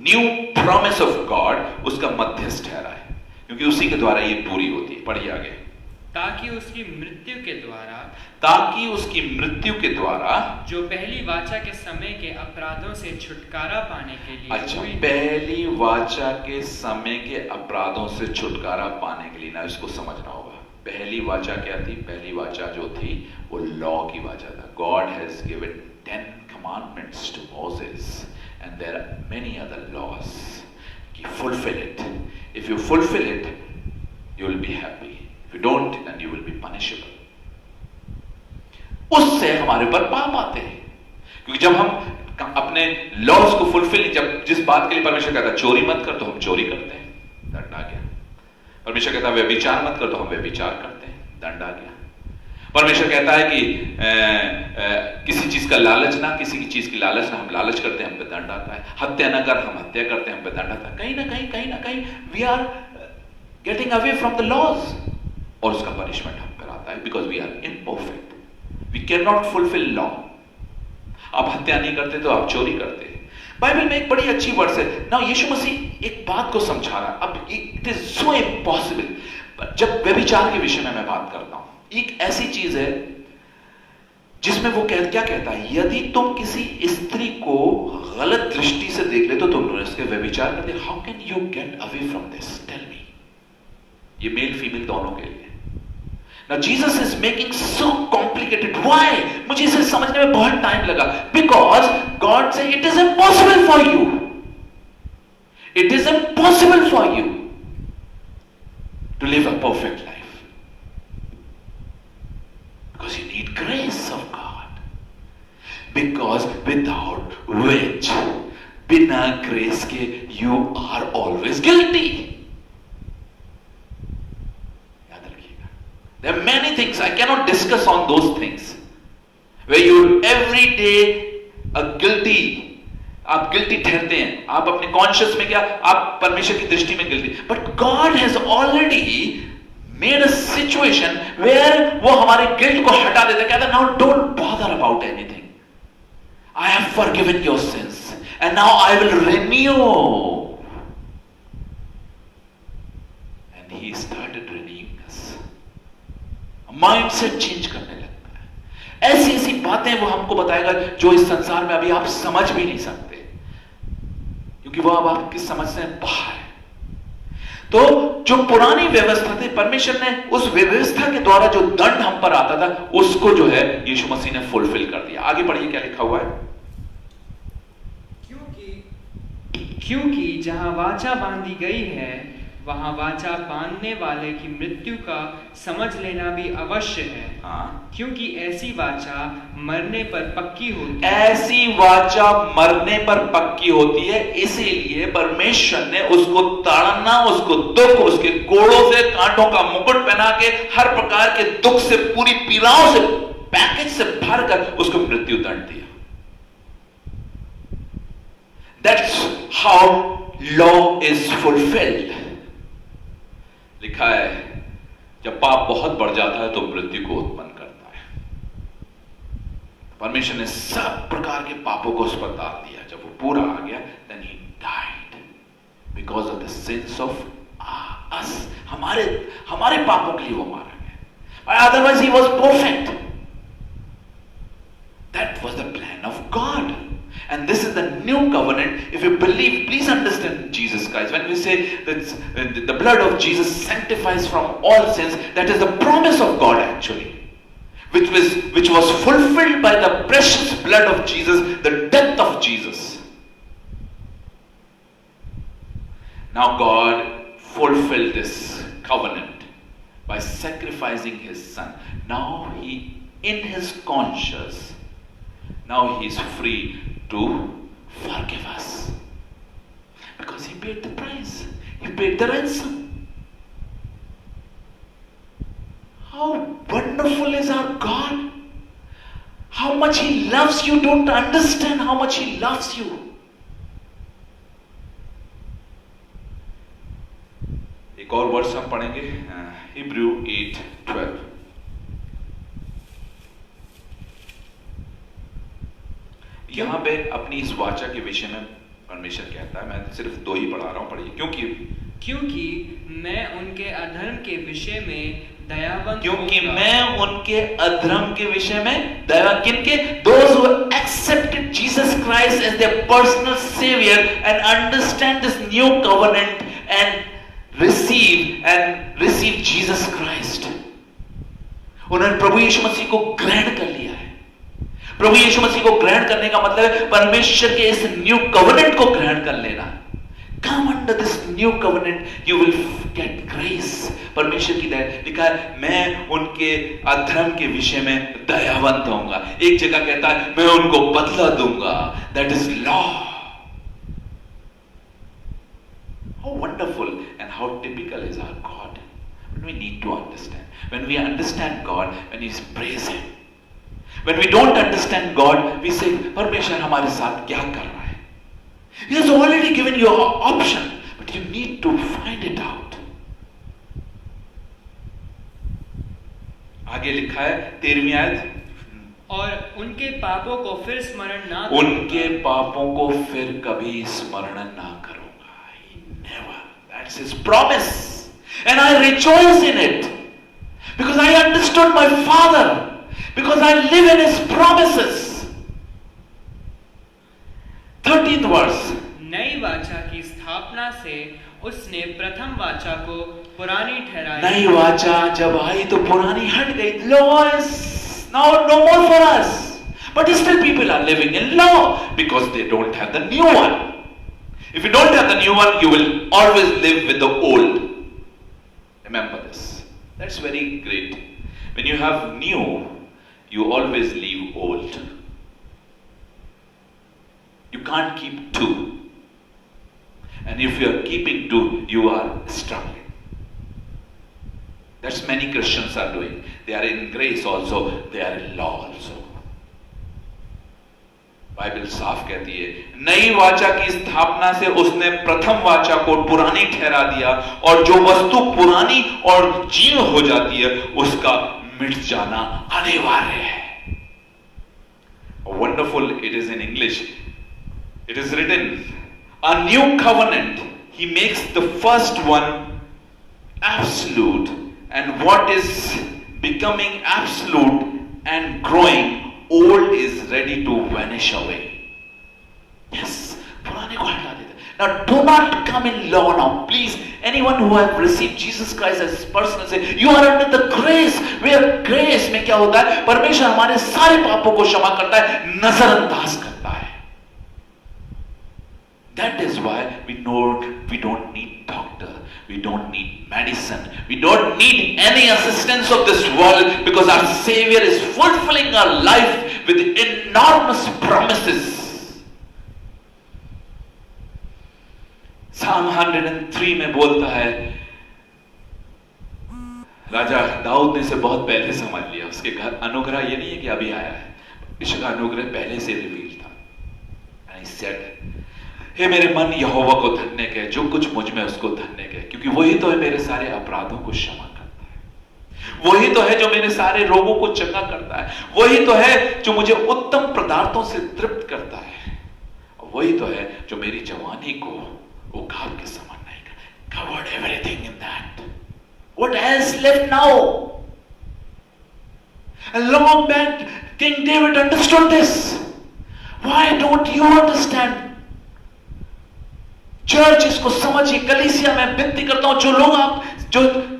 new promise of God, उसका मध्यस्थ ठहरा है, क्योंकि उसी के द्वारा ये पूरी होती है। पढ़िए आगे। ताकि उसकी मृत्यु के द्वारा जो पहली वाचा के समय के अपराधों से छुटकारा पाने के लिए, अच्छा, पहली वाचा के समय के अपराधों से छुटकारा पाने के लिए, ना इसको समझना होगा। पहली वाचा क्या थी? पहली वाचा जो थी वो लॉ की वाचा था। God has given 10 commandments to Moses and there are many other laws. Fulfill it. If you fulfill it, you will be happy. If you don't, then you will be punishable. उससे हमारे पर पाप आते हैं, क्योंकि जब हम अपने लॉज को फुलफिल, जब जिस बात के लिए परमेश्वर कहता है चोरी मत कर, तो हम चोरी करते हैं, दंड आ गया। परमेश्वर कहता है व्यभिचार मत कर, तो हम व्यभिचार करते हैं, दंड आ गया। परमेश्वर कहता है कि किसी चीज का लालच ना, किसी की चीज की लालच ना, हम लालच करते हैं, हम पे दंड आता है। हत्या ना कर, हम हत्या करते हैं, हम पे दंड आता है। कहीं ना कहीं we are getting away from the laws, और उसका पनिशमेंट हम पर आता है, because we are imperfect, we can not fulfil law. आप हत्या नहीं करते तो आप चोरी करते हैं। बाइबल में एक बड़ी अच्छी वर्स है ना, यीशु मसीह एक बात को समझा रहा है। अब इट इज सो इम्पॉसिबल, जब व्यभिचार के विषय में मैं बात करता हूं, एक ऐसी चीज है जिसमें वो क्या कहता है, यदि तुम किसी स्त्री को गलत दृष्टि से देख ले तो तुमने उसके व्यभिचार कर दिया। How can you get away from this? Tell me. ये मेल फीमेल दोनों के लिए। Now Jesus is making so complicated. Why? मुझे इसे समझने में बहुत टाइम लगा। Because God said it is impossible for you. It is impossible for you to live a perfect life. Because you need grace of God. Because without which, बिना grace के, you are always guilty. There are many things I cannot discuss on those things where you every day a guilty, आप guilty ठहरते हैं, आप अपने conscious में क्या, आप परमेश्वर की दृष्टि में guilty, but God has already made a situation where वो हमारे guilt को हटा देता है, कहता है now don't bother about anything, I have forgiven your sins and now I will renew, and He started renewing mindset change करने लगता है। ऐसी ऐसी बातें वो हमको बताएगा जो इस संसार में अभी आप समझ भी नहीं सकते, क्योंकि वो अब आपकी समझ से बाहर है। तो जो पुरानी व्यवस्था थी, परमेश्वर ने उस व्यवस्था के द्वारा जो दंड हम पर आता था, उसको जो है यीशु मसीह ने फुलफिल कर दिया। आगे पढ़िए क्या लिखा हुआ है। क्योंकि जहां वाचा बांधी गई है, वहां वाचा बांधने वाले की मृत्यु का समझ लेना भी अवश्य है। हाँ। क्योंकि ऐसी वाचा मरने पर पक्की होती है। ऐसी वाचा मरने पर पक्की होती है, इसीलिए परमेश्वर ने उसको ताड़ना, उसको दुख, उसके कोड़ों से कांटों का मुकुट पहना के, हर प्रकार के दुख से, पूरी पीड़ाओं से, पैकेज से भरकर उसको मृत्यु दंड दिया। That's how law is fulfilled. लिखा है जब पाप बहुत बढ़ जाता है तो मृत्यु को उत्पन्न करता है। परमेश्वर ने सब प्रकार के पापों को उस पर डाल दिया। जब वो पूरा आ गया, then he died because of the sins of us. हमारे पापों के लिए वो मारा गया। Otherwise he was perfect. That was the plan of God. And this is the new covenant. If you believe, please understand Jesus Christ. When we say that the blood of Jesus sanctifies from all sins, that is the promise of God actually, which was fulfilled by the precious blood of Jesus, the death of Jesus. Now God fulfilled this covenant by sacrificing His Son. Now He, in His conscience, now He is free to forgive us, because He paid the price. He paid the ransom. How wonderful is our God! How much he loves you, don't understand how much he loves you. एक और वर्ष हम पढ़ेंगे, हिब्रू 8:12। यहां पे अपनी इस वाचा के विषय में परमेश्वर कहता है, मैं सिर्फ 2 ही पढ़ा रहा हूं, पढ़िए। क्योंकि मैं उनके अधर्म के विषय में दयावंत क्योंकि मैं उनके अधर्म के विषय में दयावंत, किनके? Those who accepted Jesus Christ as their personal savior and understand this new covenant and receive Jesus Christ. उन्होंने प्रभु यीशु मसीह को ग्रहण कर लिया है। प्रभु यीशु मसीह को ग्रहण करने का मतलब है परमेश्वर के इस न्यू कवेनेंट को ग्रहण कर लेना। Come under this new covenant, you will get grace. परमेश्वर की दया, लिखा है मैं उनके अधर्म के विषय में दयावंत होऊंगा। एक जगह कहता है मैं उनको बदला दूंगा। That is law. How wonderful and how typical is our God. When we need to understand. When we understand God, when we praise Him. When we don't understand God, we say परमेश्वर हमारे साथ क्या कर रहा है? He has already given you an option, but you need to find it out. आगे लिखा है 13वीं आयत, और उनके पापों को फिर स्मरण ना उनके पापों को फिर कभी स्मरण ना करूंगा। Never. That's His promise, and I rejoice in it because I understood my Father, because I live in His promises. 13th verse, नई वाचा की स्थापना से उसने प्रथम वाचा को पुरानी ठहराई। नई वाचा जब आई तो पुरानी हट गई। Law is now no more for us, but still people are living in law because they don't have the new one. If you don't have the new one, you will always live with the old. Remember this. That's very great. When you have new, you always leave old. You can't keep two. And if you are keeping two, you are struggling. That's many Christians are doing. They are in grace also, they are in law also. Bible साफ कहती है नई वाचा की स्थापना से उसने प्रथम वाचा को पुरानी ठहरा दिया, और जो वस्तु पुरानी और जीर्ण हो जाती है उसका मिट जाना अनिवार्य है। Wonderful it is in English. It is written, a new covenant, He makes the first one absolute, and what is becoming absolute and growing old is ready to vanish away. Yes, पुराने को हटा देते। Now do not come in law now, please. Anyone who have received Jesus Christ as personal Savior, you are under the grace. Where grace में क्या होता है? परमेश्वर हमारे सारे पापों को क्षमा करता है, नजरअंदाज करता है। That is why we don't need doctor, we don't need medicine, we don't need any assistance of this world, because our Savior is fulfilling our life with enormous promises. Psalm 103 में बोलता है, राजा दाऊद ने इसे बहुत पहले समझ लिया। उसके घर अनुग्रह ये नहीं है कि अभी आया है, इसका अनुग्रह पहले से रिवील था। And he said, हे मेरे मन यहोवा को धन्य कह, जो कुछ मुझ में उसको धन्य कह, क्योंकि वही तो है मेरे सारे अपराधों को क्षमा करता है, वही तो है जो मेरे सारे रोगों को चंगा करता है, वही तो है जो मुझे उत्तम पदार्थों से तृप्त करता है, और वही तो है जो मेरी जवानी को उकाब के समान नहीं करता। Covered everything in that. What else left now? And long back King David understood this. Why don't you understand? Church इसको समझिए। कलीसिया में विनती करता हूं,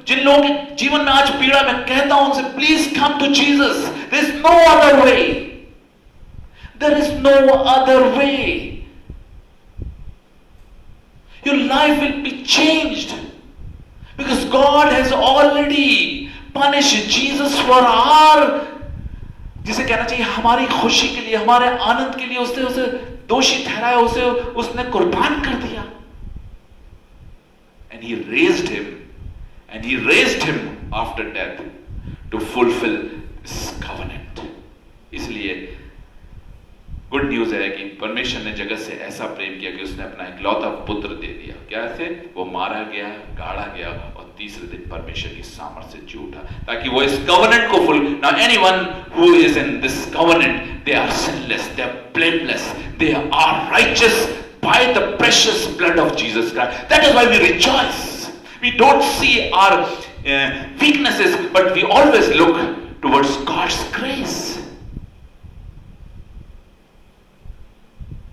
जिन लोगों के जीवन में आज पीड़ा, मैं कहता हूं उनसे please come to Jesus. There is no other way, there is no other way. Your life will be changed because God has already punished Jesus for our, जिसे कहना चाहिए हमारी खुशी के लिए, हमारे आनंद के लिए उसने उसे दोषी ठहराया, उसने कुर्बान कर दिया। And he raised him after death to fulfill this covenant. इसलिए गुड न्यूज है कि परमेश्वर ने जगत से ऐसा प्रेम किया कि उसने अपना इकलौता पुत्र दे दिया। क्या से? वो मारा गया, गाड़ा गया और तीसरे दिन परमेश्वर की सामर्थ से जी उठा, ताकि वो इस कवर्नेंट को full. Now anyone who is in this covenant, they are sinless, they are blameless, they are righteous by the precious blood of Jesus Christ. That is why we rejoice. We don't see our weaknesses, but we always look towards God's grace.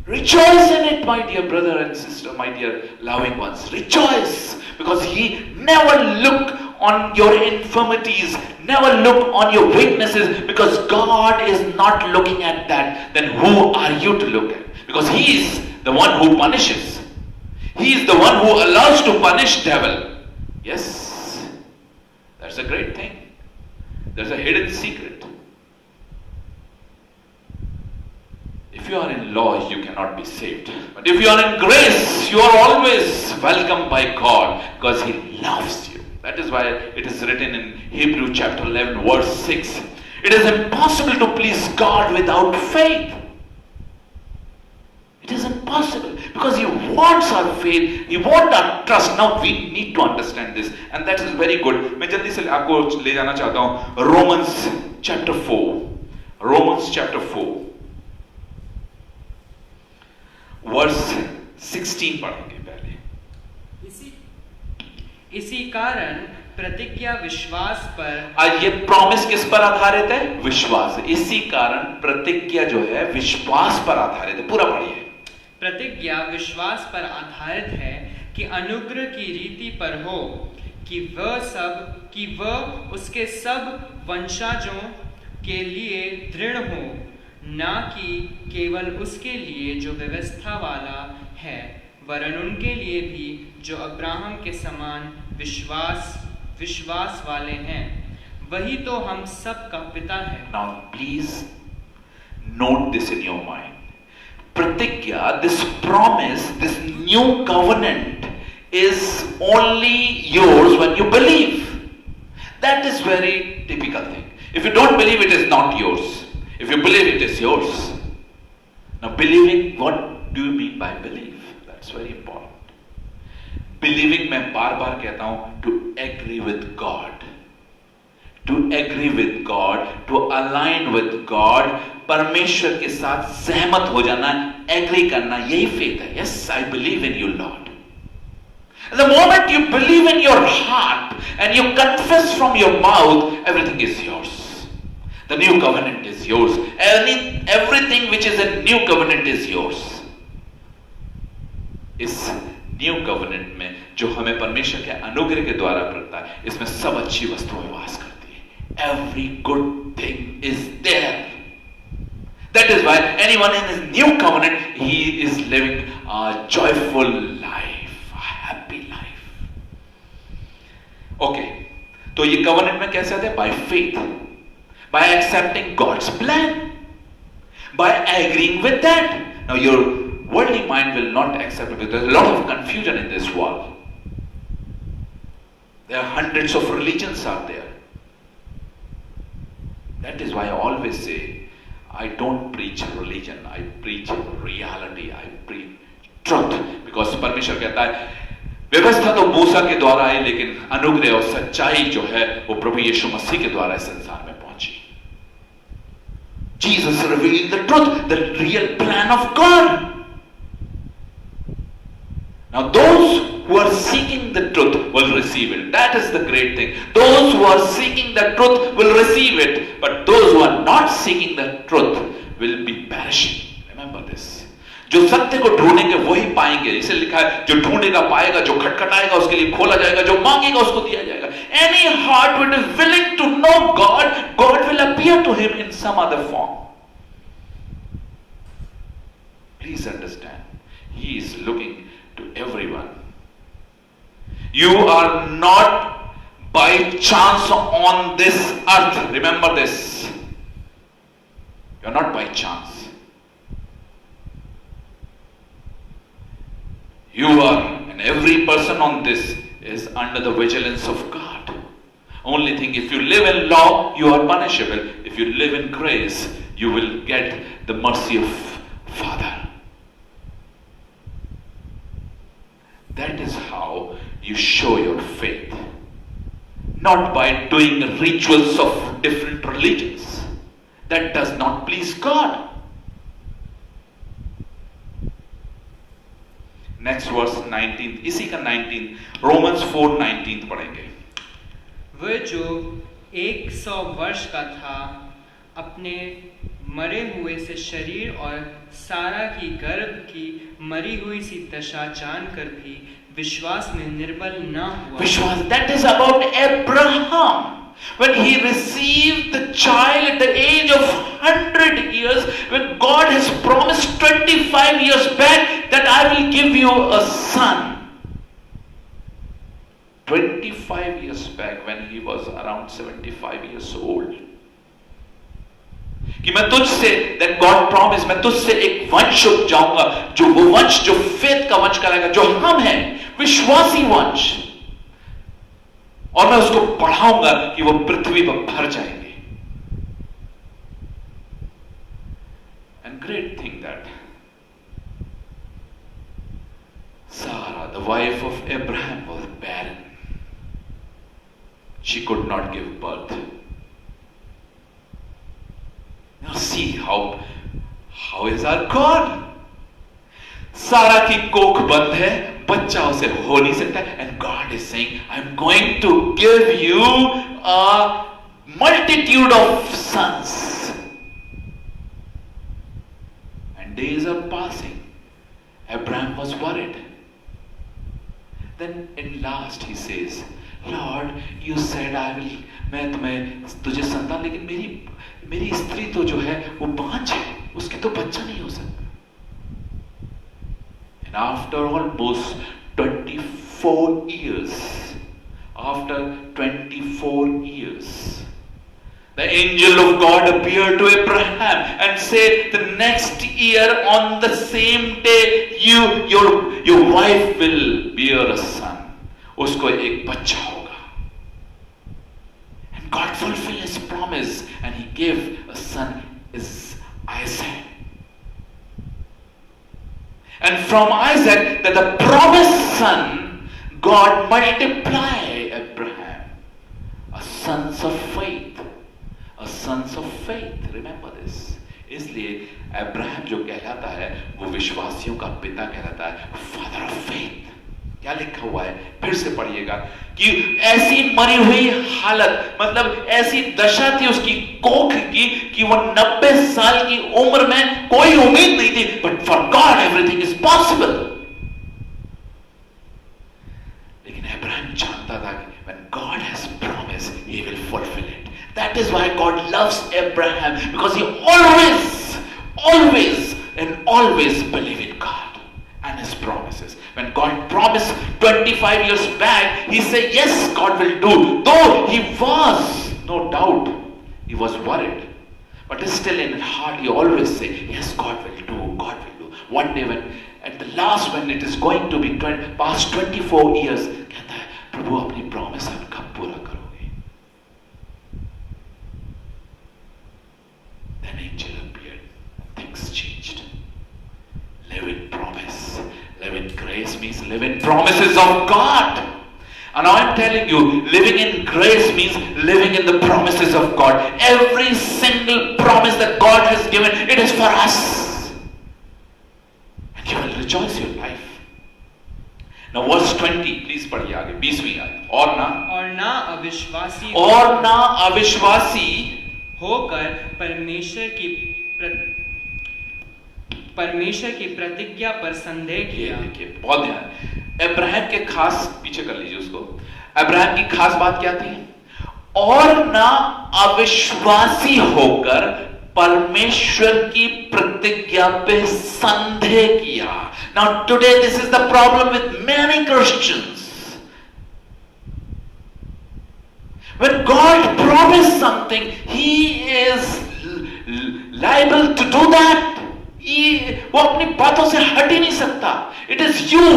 Rejoice in it, my dear brother and sister, my dear loving ones. Rejoice, because He never look on your infirmities, never look on your weaknesses, because God is not looking at that. Then who are you to look at? Because He is the one who punishes. He is the one who allows to punish devil. Yes, that's a great thing. There's a hidden secret. If you are in law, you cannot be saved. But if you are in grace, you are always welcomed by God, because He loves you. That is why it is written in Hebrew chapter 11 verse 6. It is impossible to please God without faith. It is impossible, because He wants our faith, He wants our trust. Now we need to understand this, and that is very good. मैं जल्दी से आपको ले जाना चाहता हूँ Romans chapter 4. Romans chapter 4 verse 16 पढ़ेंगे पहले। इसी कारण प्रतिज्ञा विश्वास पर, ये प्रॉमिस किस पर आधारित है? विश्वास। इसी कारण प्रतिज्ञा जो है विश्वास पर आधारित है। पूरा पढ़िए। प्रतिज्ञा विश्वास पर आधारित है कि अनुग्रह की रीति पर हो, कि वह उसके सब वंशजों के लिए दृढ़ हो, ना कि केवल उसके लिए जो व्यवस्था वाला है, वरन उनके लिए भी जो अब्राहम के समान विश्वास वाले हैं। वही तो हम सब का पिता है। Now please note this in your mind. Pratigya, this promise, this new covenant is only yours when you believe. That is very typical thing. If you don't believe, it is not yours. If you believe, it is yours. Now believing, what do you mean by believe? That's very important. Believing, मैं बार बार कहता हूं, to agree with God. To agree with God, to align with God, परमेश्वर के साथ सहमत हो जाना, एग्री करना, यही फेथ है। Yes, I believe in you, Lord. The moment you believe in your heart and you confess from your mouth, everything is yours. The new covenant is yours. Everything which is a new covenant is yours. इस न्यू कवेनेंट में जो हमें परमेश्वर के अनुग्रह के द्वारा मिलता है, इसमें सब अच्छी वस्तुएं वास करती है। Every good thing is there. That is why anyone in his new covenant, he is living a joyful life, a happy life. Okay, तो ये covenant में कैसे आते हैं? By faith, by accepting God's plan, by agreeing with that. Now your worldly mind will not accept it, because there is a lot of confusion in this world. There are hundreds of religions out there. That is why I always say, I don't preach religion, I preach reality, I preach truth. Because परमेश्वर कहता है, व्यवस्था तो मूसा के द्वारा आई, लेकिन अनुग्रह और सच्चाई जो है वो प्रभु यीशु मसीह के द्वारा इस संसार में पहुंची। Jesus revealed the truth, the real plan of God. Now those who are seeking the truth will receive it. That is the great thing. Those who are seeking the truth will receive it. But those who are not seeking the truth will be perishing. Remember this. जो सत्य को ढूंढेंगे वही पाएंगे। इसे लिखा है, जो ढूंढेगा पाएगा, जो खटखटाएगा उसके लिए खोला जाएगा, जो मांगेगा उसको दिया जाएगा। Any heart which is willing to know God, God will appear to him in some other form. Please understand, He is looking to everyone. You are not by chance on this earth. Remember this. You are not by chance. You are, and every person on this is under the vigilance of God. Only thing, if you live in law, you are punishable. If you live in grace, you will get the mercy of That is how you show your faith. Not by doing rituals of different religions. That does not please God. Next verse 19, इसी का 19, Romans 4:19 पढ़ेंगे. वह जो 100 वर्ष का था, अपने मरे हुए से शरीर और सारा की गर्भ की मरी हुई सी दशा जानकर भी विश्वास में निर्बल न हुआ. विश्वास, that is about Abraham. When he received the child at the age of 100 years, when God has promised 25 years back that I will give you a son. 25 years back when he was around 75 years old. कि मैं तुझसे, that God promised, मैं तुझसे एक वंश उपजाऊंगा, जो वो वंश जो फेथ का वंश कहलाएगा, जो हम हैं, विश्वासी वंश, और मैं उसको पढ़ाऊंगा कि वो पृथ्वी पर भर जाएंगे. And great thing that Sarah, the wife of Abraham, was barren. She could not give birth. Now see how is our God. सारा की कोख बंद है, बच्चा उसे हो नहीं सकता, and God is saying, I'm going to give you a multitude of sons. And days are passing. Abraham was worried. Then in last he says, Lord, you said मैं तुझे संतान, लेकिन मेरी स्त्री तो जो है वो बांझ है, उसके तो बच्चा नहीं हो सकता. And after almost 24 years, the angel of God appeared to Abraham and said, the next year on the same day, your wife will bear a son. उसको एक बच्चा होगा. And God fulfilled his promise and he gave a son, is Isaac. And from Isaac, that the promised son, God multiply Abraham. A sons of faith. A sons of faith. Remember this. इसलिए अब्राहम जो कहलाता है वो विश्वासियों का पिता कहलाता है, फादर ऑफ फेथ. क्या लिखा हुआ है, फिर से पढ़िएगा, कि ऐसी मरी हुई हालत, मतलब ऐसी दशा थी उसकी कोख की कि वो 90 साल की उम्र में कोई उम्मीद नहीं थी, but for God everything is possible. लेकिन अब्राहम जानता था कि when God has promised, he will fulfill it. That is why God loves Abraham, because he always believed in God and his promises. When God promised 25 years back, he said, yes, God will do. Though he was, no doubt, he was worried. But still in his heart, he always said, yes, God will do, God will do. One day when, at the last, when it is going to be past 24 years, कहता है, प्रभु अपनी promise आप कब पूरा करोगे? Then angel appeared. Things changed. Live in promise. Live in grace means live in promises of God. And now I'm telling you, living in grace means living in the promises of God. Every single promise that God has given, it is for us. And you will rejoice your life. Now verse 20, please पढ़िए आगे, 20वीं आयत. और ना अविश्वासी होकर परमेश्वर की प्रतिज्ञा पर संदेह किया. देखिए बहुत ध्यान. अब्राहम के खास, पीछे कर लीजिए उसको. अब्राहम की खास बात क्या थी? और ना अविश्वासी होकर परमेश्वर की प्रतिज्ञा पे संदेह किया. Now today this is the problem with many Christians. When God promised something, He is liable to do that. वो अपनी बातों से हट ही नहीं सकता. It is you.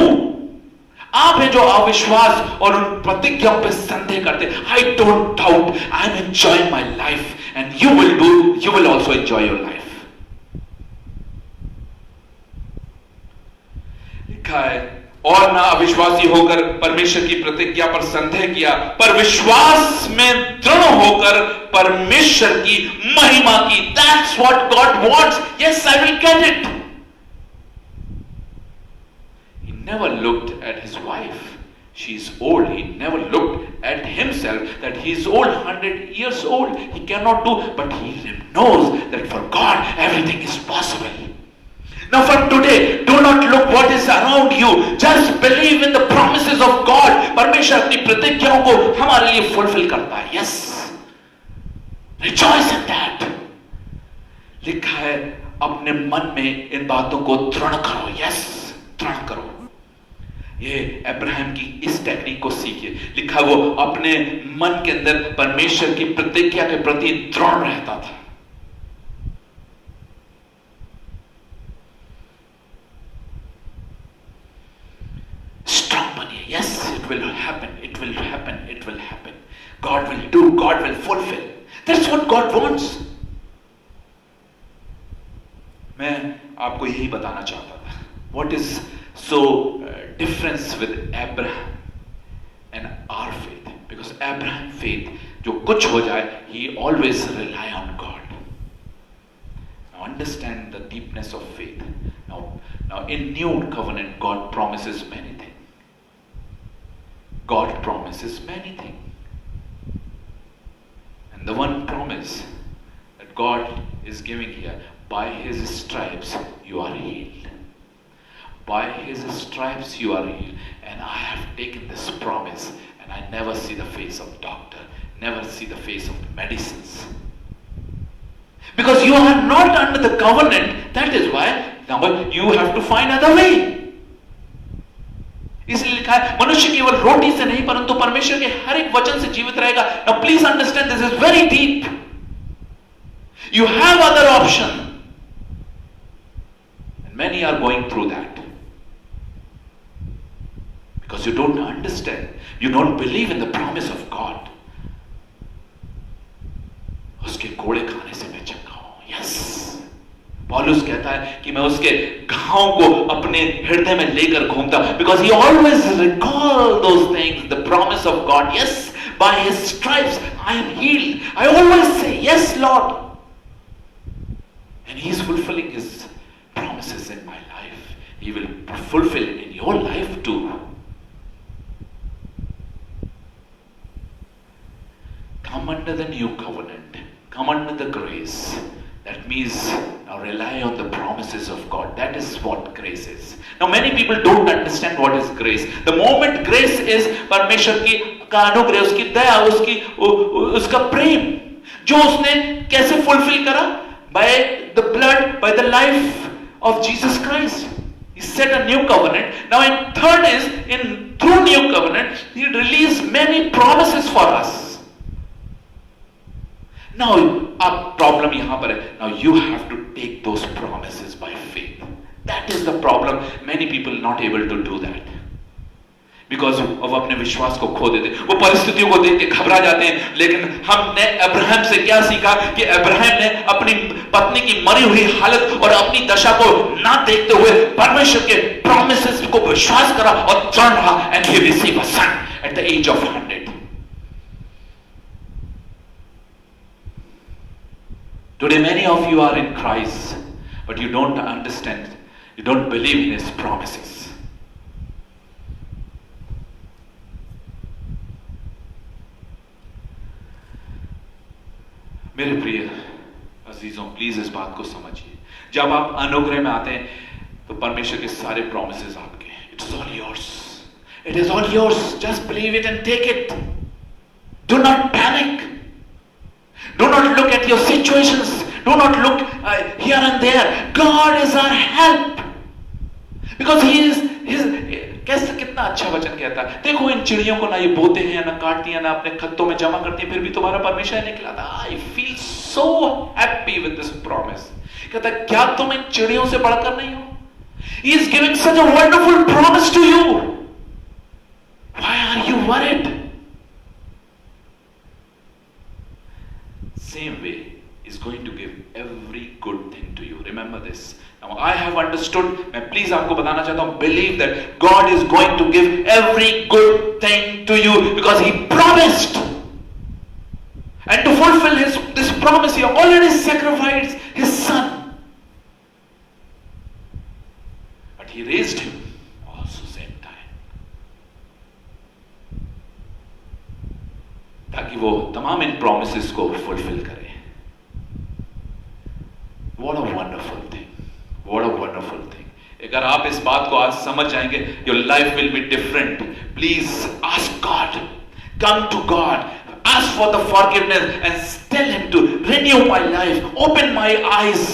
आप हैं जो अविश्वास और उन प्रतिज्ञाओं पे संदेह करते. I don't doubt. I am enjoying my life, and you will also enjoy your life. लिखा है, और ना अविश्वासी होकर परमेश्वर की प्रतिज्ञा पर संदेह किया, पर विश्वास में दृढ़ होकर परमेश्वर की महिमा की. That's what God wants. Yes, I will get it. He never looked at his wife. She is old. He never looked at himself that he is old, 100 years old. He cannot do, but he knows that for God everything is possible. Now from today, do not look what is around you. Just believe in the promises of God. परमेश्वर अपनी प्रतिज्ञाओं को हमारे लिए फुलफिल करता है. Yes. Rejoice in that. लिखा है अपने मन में इन बातों को दृढ़ करो. Yes, दृढ़ करो. ये अब्राहम की इस टेक्निक को सीखिए. लिखा वो अपने मन के अंदर परमेश्वर की प्रतिज्ञा के प्रति दृढ़ रहता था. Strong बनिए. Yes, it will happen. It will happen. It will happen. God will do. God will fulfill. That's what God wants. मैं आपको यही बताना चाहता था. What is so difference with Abraham and our faith? Because Abraham faith, जो कुछ हो जाए, he always rely on God. Now understand the deepness of faith. Now in new covenant, God promises many things. God promises many things. And the one promise that God is giving here, by his stripes you are healed. By his stripes you are healed. And I have taken this promise and I never see the face of doctor, never see the face of the medicines. Because you are not under the covenant, that is why now you have to find other way. इसलिए लिखा है मनुष्य केवल रोटी से नहीं परंतु परमेश्वर के हर एक वचन से जीवित रहेगा. Now please understand, this is very deep. You have other option. And many are going through that. Because you don't understand. You don't believe in the promise of God. उसके कोड़े खाने से मैं चंगा हूं. Yes. पौलुस कहता है कि मैं उसके घावों को अपने हृदय में लेकर घूमता. Because he always recall those things, the promise of God. Yes, by his stripes I am healed. I always say, yes, Lord. And he is fulfilling his promises in my life. He will fulfill in your life too. Come under the new covenant. Come under the grace. That means now rely on the promises of God. That is what grace is. Now many people don't understand what is grace. The moment grace is परमेश्वर की का अनुग्रह, उसकी दया, उसका प्रेम, जो उसने कैसे fulfill करा? By the blood, by the life of Jesus Christ. He set a new covenant. Now in third is, through new covenant, he released many promises for us. Now, अब problem यहाँ पर है. Now you have to take those promises by faith. That is the problem. Many people not able to do that. Because वो अपने विश्वास को खो देते, वो परिस्थितियों को देख के घबरा जाते हैं. लेकिन हमने अब्राहम से क्या सीखा कि अब्राहम ने अपनी पत्नी की मरी हुई हालत और अपनी दशा को ना देखते हुए परमेश्वर के promises को विश्वास करा और दृढ़ रहा. And he received a son at the age of 100. Today many of you are in Christ, but you don't understand, you don't believe in his promises. मेरे प्रिय अजीजों, प्लीज इस बात को समझिए. जब आप अनुग्रह में आते हैं तो परमेश्वर के सारे प्रॉमिसेस आपके. It's all yours. It is all yours. Just believe it and take it. Do not panic. Do not look at your situations. Do not look here and there. God is our help. Because he is कैसे कितना अच्छा वचन कहता है. देखो इन चिड़ियों को ना ये बोते हैं, ना काटती हैं, ना अपने खत्तों में जमा करती हैं, फिर भी तुम्हारा परमेश्वर निकला था. I feel so happy with this promise. कहता है क्या तुम इन चिड़ियों से बढ़कर नहीं हो? He is giving such a wonderful promise to you. Why are you worried? Same way is going to give every good thing to you. Remember this. Now I have understood, मैं please आपको बताना चाहता हूँ, believe that God is going to give every good thing to you because He promised. And to fulfill this promise, He already sacrificed His Son. But He raised Him also same time. ताकि वो तमाम इन promises को fulfill करे. What a wonderful thing. What a wonderful thing. अगर आप इस बात को आज समझ जाएंगे, your life will be different. Please ask God. Come to God. Ask for the forgiveness and tell Him to renew my life. Open my eyes.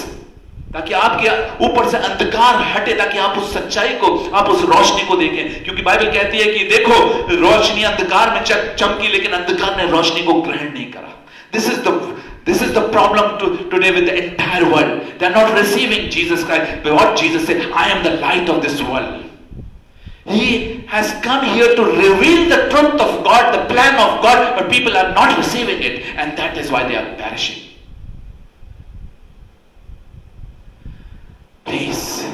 ताकि आपके ऊपर से अंधकार हटे, ताकि आप उस सच्चाई को, आप उस रोशनी को देखें. क्योंकि बाइबल कहती है कि देखो, रोशनी अंधकार में चमकी, लेकिन अंधकार ने रोशनी को ग्रहण नहीं करा. This is the problem today with the entire world. They are not receiving Jesus Christ. But what Jesus said, I am the light of this world. He has come here to reveal the truth of God, the plan of God, but people are not receiving it, and that is why they are perishing. Please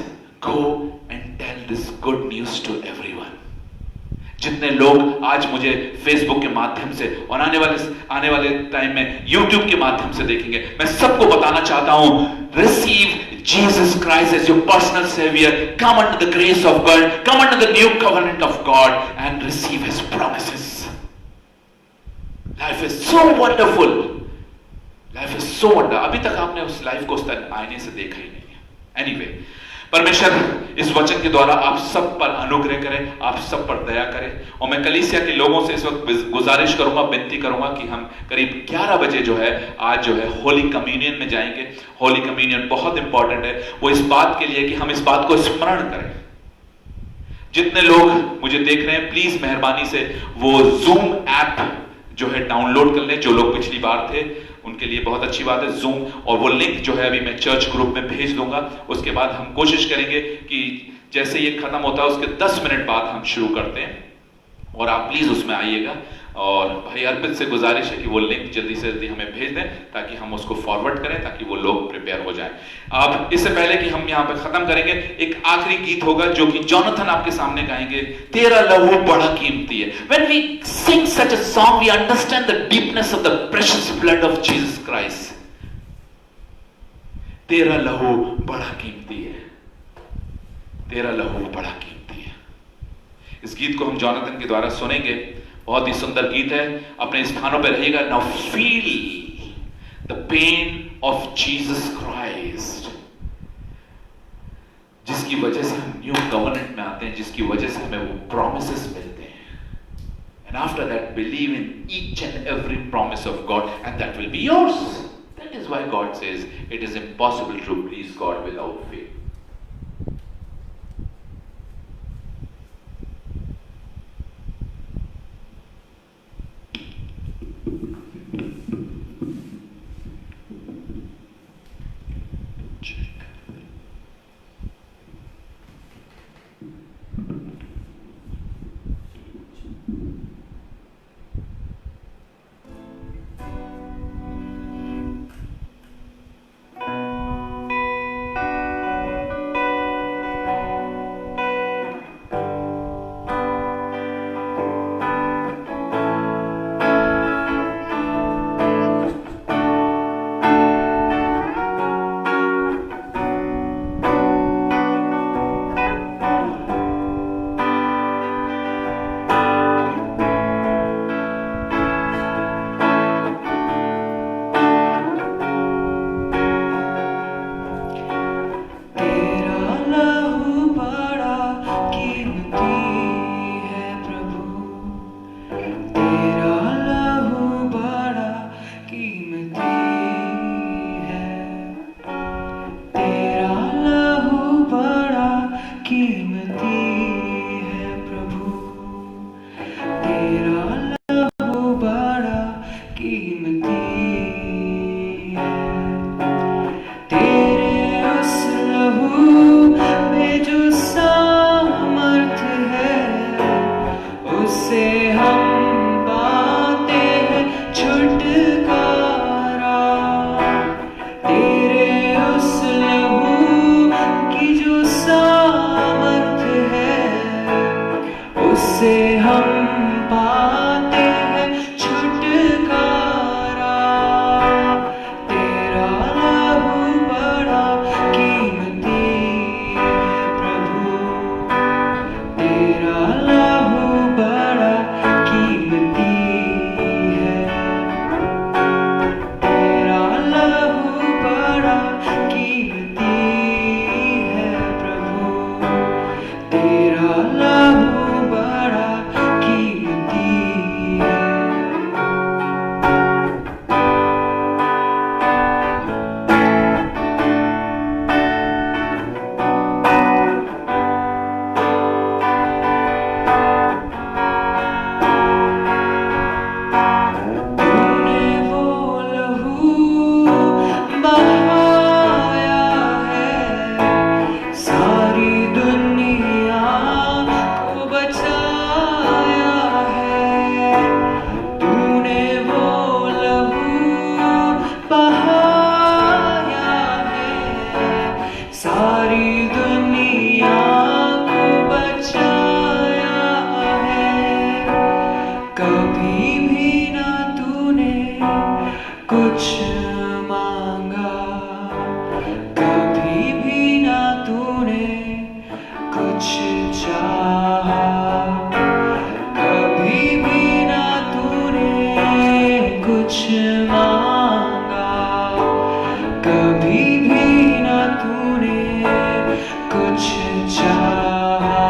go and tell this good news to everyone. जितने लोग आज मुझे फेसबुक के माध्यम से और आने वाले टाइम में यूट्यूब के माध्यम से देखेंगे, मैं सबको बताना चाहता हूं, receive Jesus Christ as your personal savior, come under the grace of God, come under the new covenant of God and receive His promises. Life is so wonderful. Life is so wonderful. अभी तक आपने उस लाइफ को उस आईने से देखा ही नहीं है. Anyway, परमेश्वर इस वचन के द्वारा आप सब पर अनुग्रह करें, आप सब पर दया करें. और मैं कलीसिया के लोगों से इस वक्त गुजारिश करूंगा, विनती करूंगा कि हम करीब 11 बजे जो है आज जो है होली कम्युनियन में जाएंगे. होली कम्युनियन बहुत इंपॉर्टेंट है. वो इस बात के लिए कि हम इस बात को स्मरण करें. जितने लोग मुझे देख रहे हैं, प्लीज मेहरबानी से वो जूम ऐप जो है डाउनलोड कर लें. जो लोग पिछली बार थे उनके लिए बहुत अच्छी बात है जूम, और वो लिंक जो है अभी मैं चर्च ग्रुप में भेज दूंगा. उसके बाद हम कोशिश करेंगे कि जैसे ये खत्म होता है उसके 10 मिनट बाद हम शुरू करते हैं, और आप प्लीज उसमें आइएगा. और भाई अर्पित से गुजारिश है कि वो लिंक जल्दी से जल्दी हमें भेज दें ताकि हम उसको फॉरवर्ड करें, ताकि वो लोग प्रिपेयर हो जाएं. अब इससे पहले कि हम यहाँ पे खत्म करेंगे, एक आखिरी गीत होगा जो कि जोनाथन आपके सामने गाएंगे. तेरा लहू बड़ा कीमती है. When we sing such a song, we understand the deepness of the precious blood of Jesus Christ. तेरा लहू बड़ा कीमती है. तेरा लहू बड़ा कीमती है. इस गीत को हम जोनाथन के द्वारा सुनेंगे. बहुत ही सुंदर गीत है. अपने स्थानों पर रहिएगा. Now feel the pain of Jesus Christ, जिसकी वजह से हम न्यू कवर्नेंट में आते हैं, जिसकी वजह से हमें वो प्रॉमिसेस मिलते हैं. And after that believe in each and every promise of God and that will be yours. That is why God says it is impossible to please God without faith. उससे हम पाते हैं छुटकारा। तेरा लहू बड़ा कीमती है प्रभु, तेरा लहू बड़ा कीमती है, तेरा लहू बड़ा कीमती है प्रभु, तेरा लहू बड़ा कीमती है। तूने वो लहू बहाया है, सारी दुनिया को बचाया है। तूने वो लहू बहाया है, सारी दुनिया को बचाया है। कभी भी ना तूने कुछ मांगा, कभी भी ना तूने कुछ चाहा, कभी भी ना तूने कुछ मांगा, कभी भी ना तूने कुछ चाहा।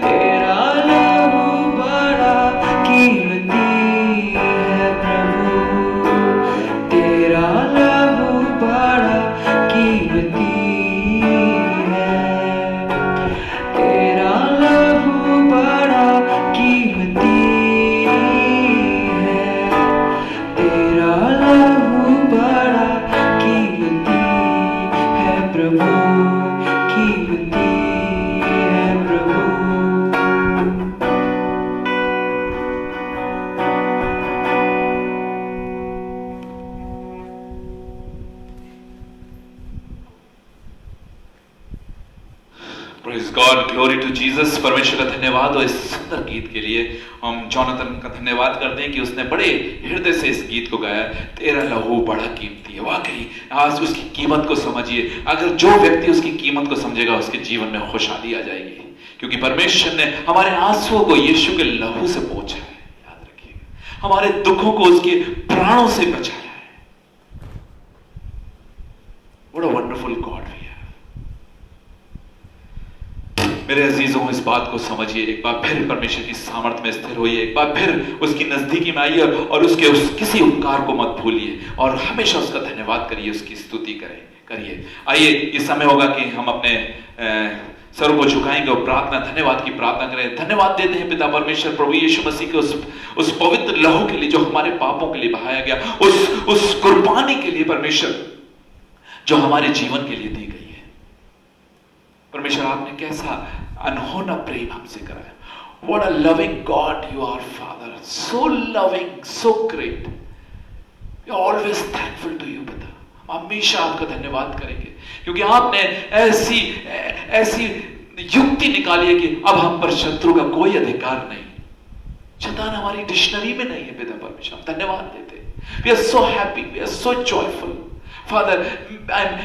तेरा लहू बड़ा कीमती है प्रभु, तेरा लहू बड़ा कीमती है, तेरा लहू बड़ा कीमती है, तेरा लहू बड़ा कीमती है प्रभु, कीमती है प्रभु। Praise God, glory to Jesus। परमेश्वर का धन्यवाद हो इस सुंदर गीत के लिए। हम जॉनथन का धन्यवाद करते हैं कि उसने बड़े हृदय से इस गीत को गाया। तेरा लहू बड़ा कीमती है। वाकई आज उसकी कीमत को समझिए। अगर जो व्यक्ति उसकी कीमत को समझेगा उसके जीवन में खुशहाली आ जाएगी, क्योंकि परमेश्वर ने हमारे आंसुओं को यीशु के लहू से पोंछा है। याद रखिएगा, हमारे दुखों को उसके प्राणों से बचाया है। What a wonderful God we have। मेरे अजीजों, इस बात को समझिए। एक बार फिर परमेश्वर की सामर्थ्य में स्थिर होइए, एक बार फिर उसकी नजदीकी में आइए और उसके किसी उपकार को मत भूलिए और हमेशा उसका धन्यवाद करिए, उसकी स्तुति करिए। आइए, इस समय होगा कि हम अपने सर को झुकाएंगे और प्रार्थना, धन्यवाद की प्रार्थना करें। धन्यवाद देते हैं पिता परमेश्वर प्रभु यीशु मसीह के उस पवित्र लहू के लिए जो हमारे पापों के लिए बहाया गया, उस कुर्बानी के लिए परमेश्वर जो हमारे जीवन के लिए दी गई है। परमेश्वर, आपने कैसा अनहोना प्रेम हमसे कराया। What a loving God you are, Father. So loving, so great. We are always thankful to you, पिता। हम हमेशा आपका धन्यवाद करेंगे, क्योंकि आपने ऐसी युक्ति निकाली है कि अब हम पर शत्रु का कोई अधिकार नहीं। शैतान हमारी डिक्शनरी में नहीं है पिता परमेश्वर। हम धन्यवाद देते हैं। We are so happy, we are so joyful. Father,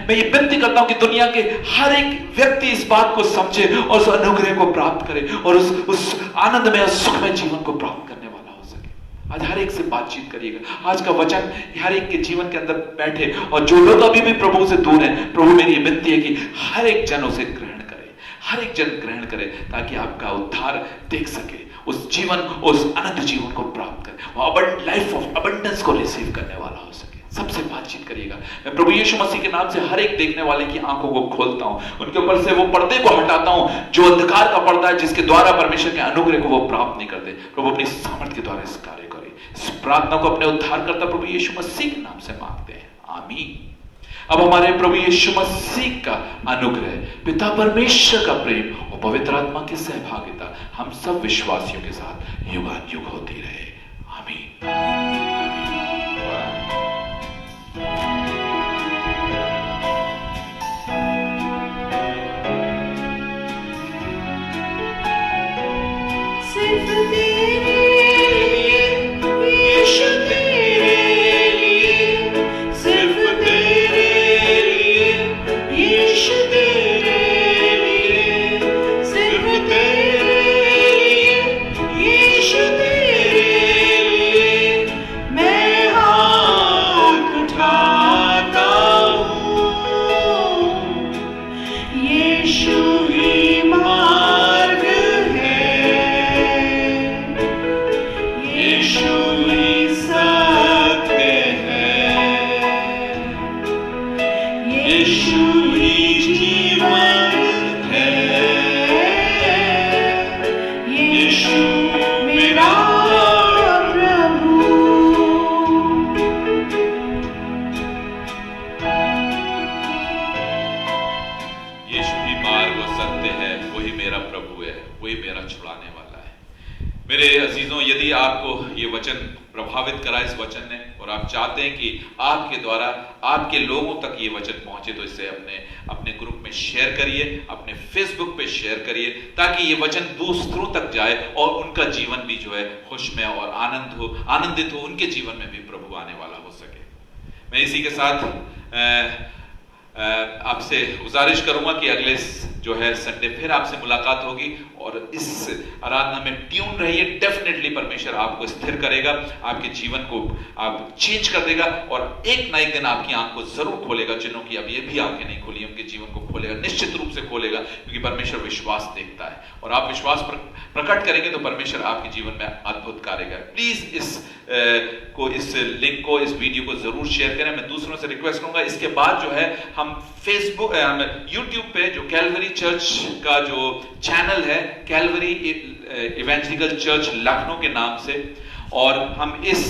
मैं ये विनती करता हूं कि दुनिया के हर एक व्यक्ति इस बात को समझे और उस अनुग्रह को प्राप्त करे और उस आनंद में, उस सुख में जीवन को प्राप्त करने वाला हो सके। आज हर एक से बातचीत करिएगा। आज का वचन हर एक के जीवन के अंदर बैठे, और जो लोग अभी भी प्रभु से दूर हैं, प्रभु मेरी ये विनती है कि हर एक जन उसे ग्रहण करे, हर एक जन ग्रहण करे, ताकि आपका उद्धार देख सके, उस जीवन, उस अनंत जीवन को प्राप्त करे, लाइफ ऑफ अबंडेंस को रिसीव करने वाला हो सके। सबसे बातचीत करिएगा। मैं प्रभु यीशु मसीह के नाम से हर एक देखने वाले की आंखों को खोलता हूं, उनके ऊपर से वो पर्दे को हटाता हूं जो अंधकार का पर्दा है, जिसके द्वारा परमेश्वर के अनुग्रह को वो प्राप्त नहीं करते। प्रभु अपनी सामर्थ्य के द्वारा इस कार्य करे। इस प्रार्थना को अपने उद्धारकर्ता प्रभु यीशु मसीह के नाम से मांगते हैं, आमीन। अब हमारे प्रभु यीशु मसीह का अनुग्रह, पिता परमेश्वर का प्रेम और पवित्र आत्मा की सहभागिता हम सब विश्वासियों के साथ युगानुयुग होती रहे, आमीन। यीशु मेरा प्रभु। यीशु ही मार्ग और सत्य है, वही मेरा प्रभु है, वही मेरा छुड़ाने वाला है। मेरे अजीजों, यदि आपको ये वचन प्रभावित करा इस वचन ने, और आप चाहते हैं कि आपके द्वारा आपके लोगों तक ये वचन पहुंचे, तो इसे अपने ग्रुप में शेयर करिए, अपने फेसबुक पे शेयर करिए, ताकि ये वचन दूसरों तक जाए और उनका जीवन भी जो है खुशमय और आनंदित हो, उनके जीवन में भी प्रभु आने वाला हो सके। मैं इसी के साथ आपसे गुजारिश करूंगा कि अगले जो है संडे फिर आपसे मुलाकात होगी, और इस आराधना में ट्यून रहिए। डेफिनेटली परमेश्वर आपको स्थिर करेगा, आपके जीवन को आप चेंज कर देगा, और एक ना एक दिन आपकी आंख को जरूर खोलेगा। जिन्हों की अब ये भी आंखें नहीं खोली, उनके जीवन को खोलेगा, निश्चित रूप से खोलेगा, क्योंकि परमेश्वर विश्वास देखता है, और आप विश्वास प्रकट करेंगे तो परमेश्वर आपके जीवन में अद्भुत कार्य करेगा। प्लीज इस लिंक को, इस वीडियो को जरूर शेयर करें। मैं दूसरों से रिक्वेस्ट करूंगा, इसके बाद जो है हम फेसबुक यूट्यूब पे जो कैलवरी चर्च का जो चैनल है, कैलवरी इवेंजलिकल चर्च लखनऊ के नाम से, और हम इस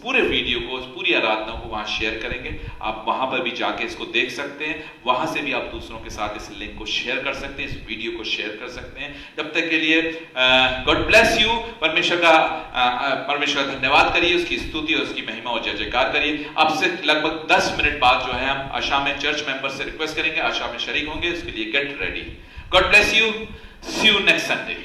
पूरे वीडियो को, पूरी आराधना को वहां शेयर करेंगे। आप वहां पर भी जाके इसको देख सकते हैं, वहां से भी आप दूसरों के साथ इस लिंक को शेयर कर सकते हैं, इस वीडियो को शेयर कर सकते हैं। तब तक के लिए गॉड ब्लेस यू। परमेश्वर का धन्यवाद करिए, उसकी स्तुति और उसकी महिमा और जय जयकार करिए। आपसे लगभग 10 मिनट बाद जो है हम आशा में चर्च मेंबर से रिक्वेस्ट करेंगे, आशा में शरीक होंगे, उसके लिए get ready. God bless you, see you next Sunday.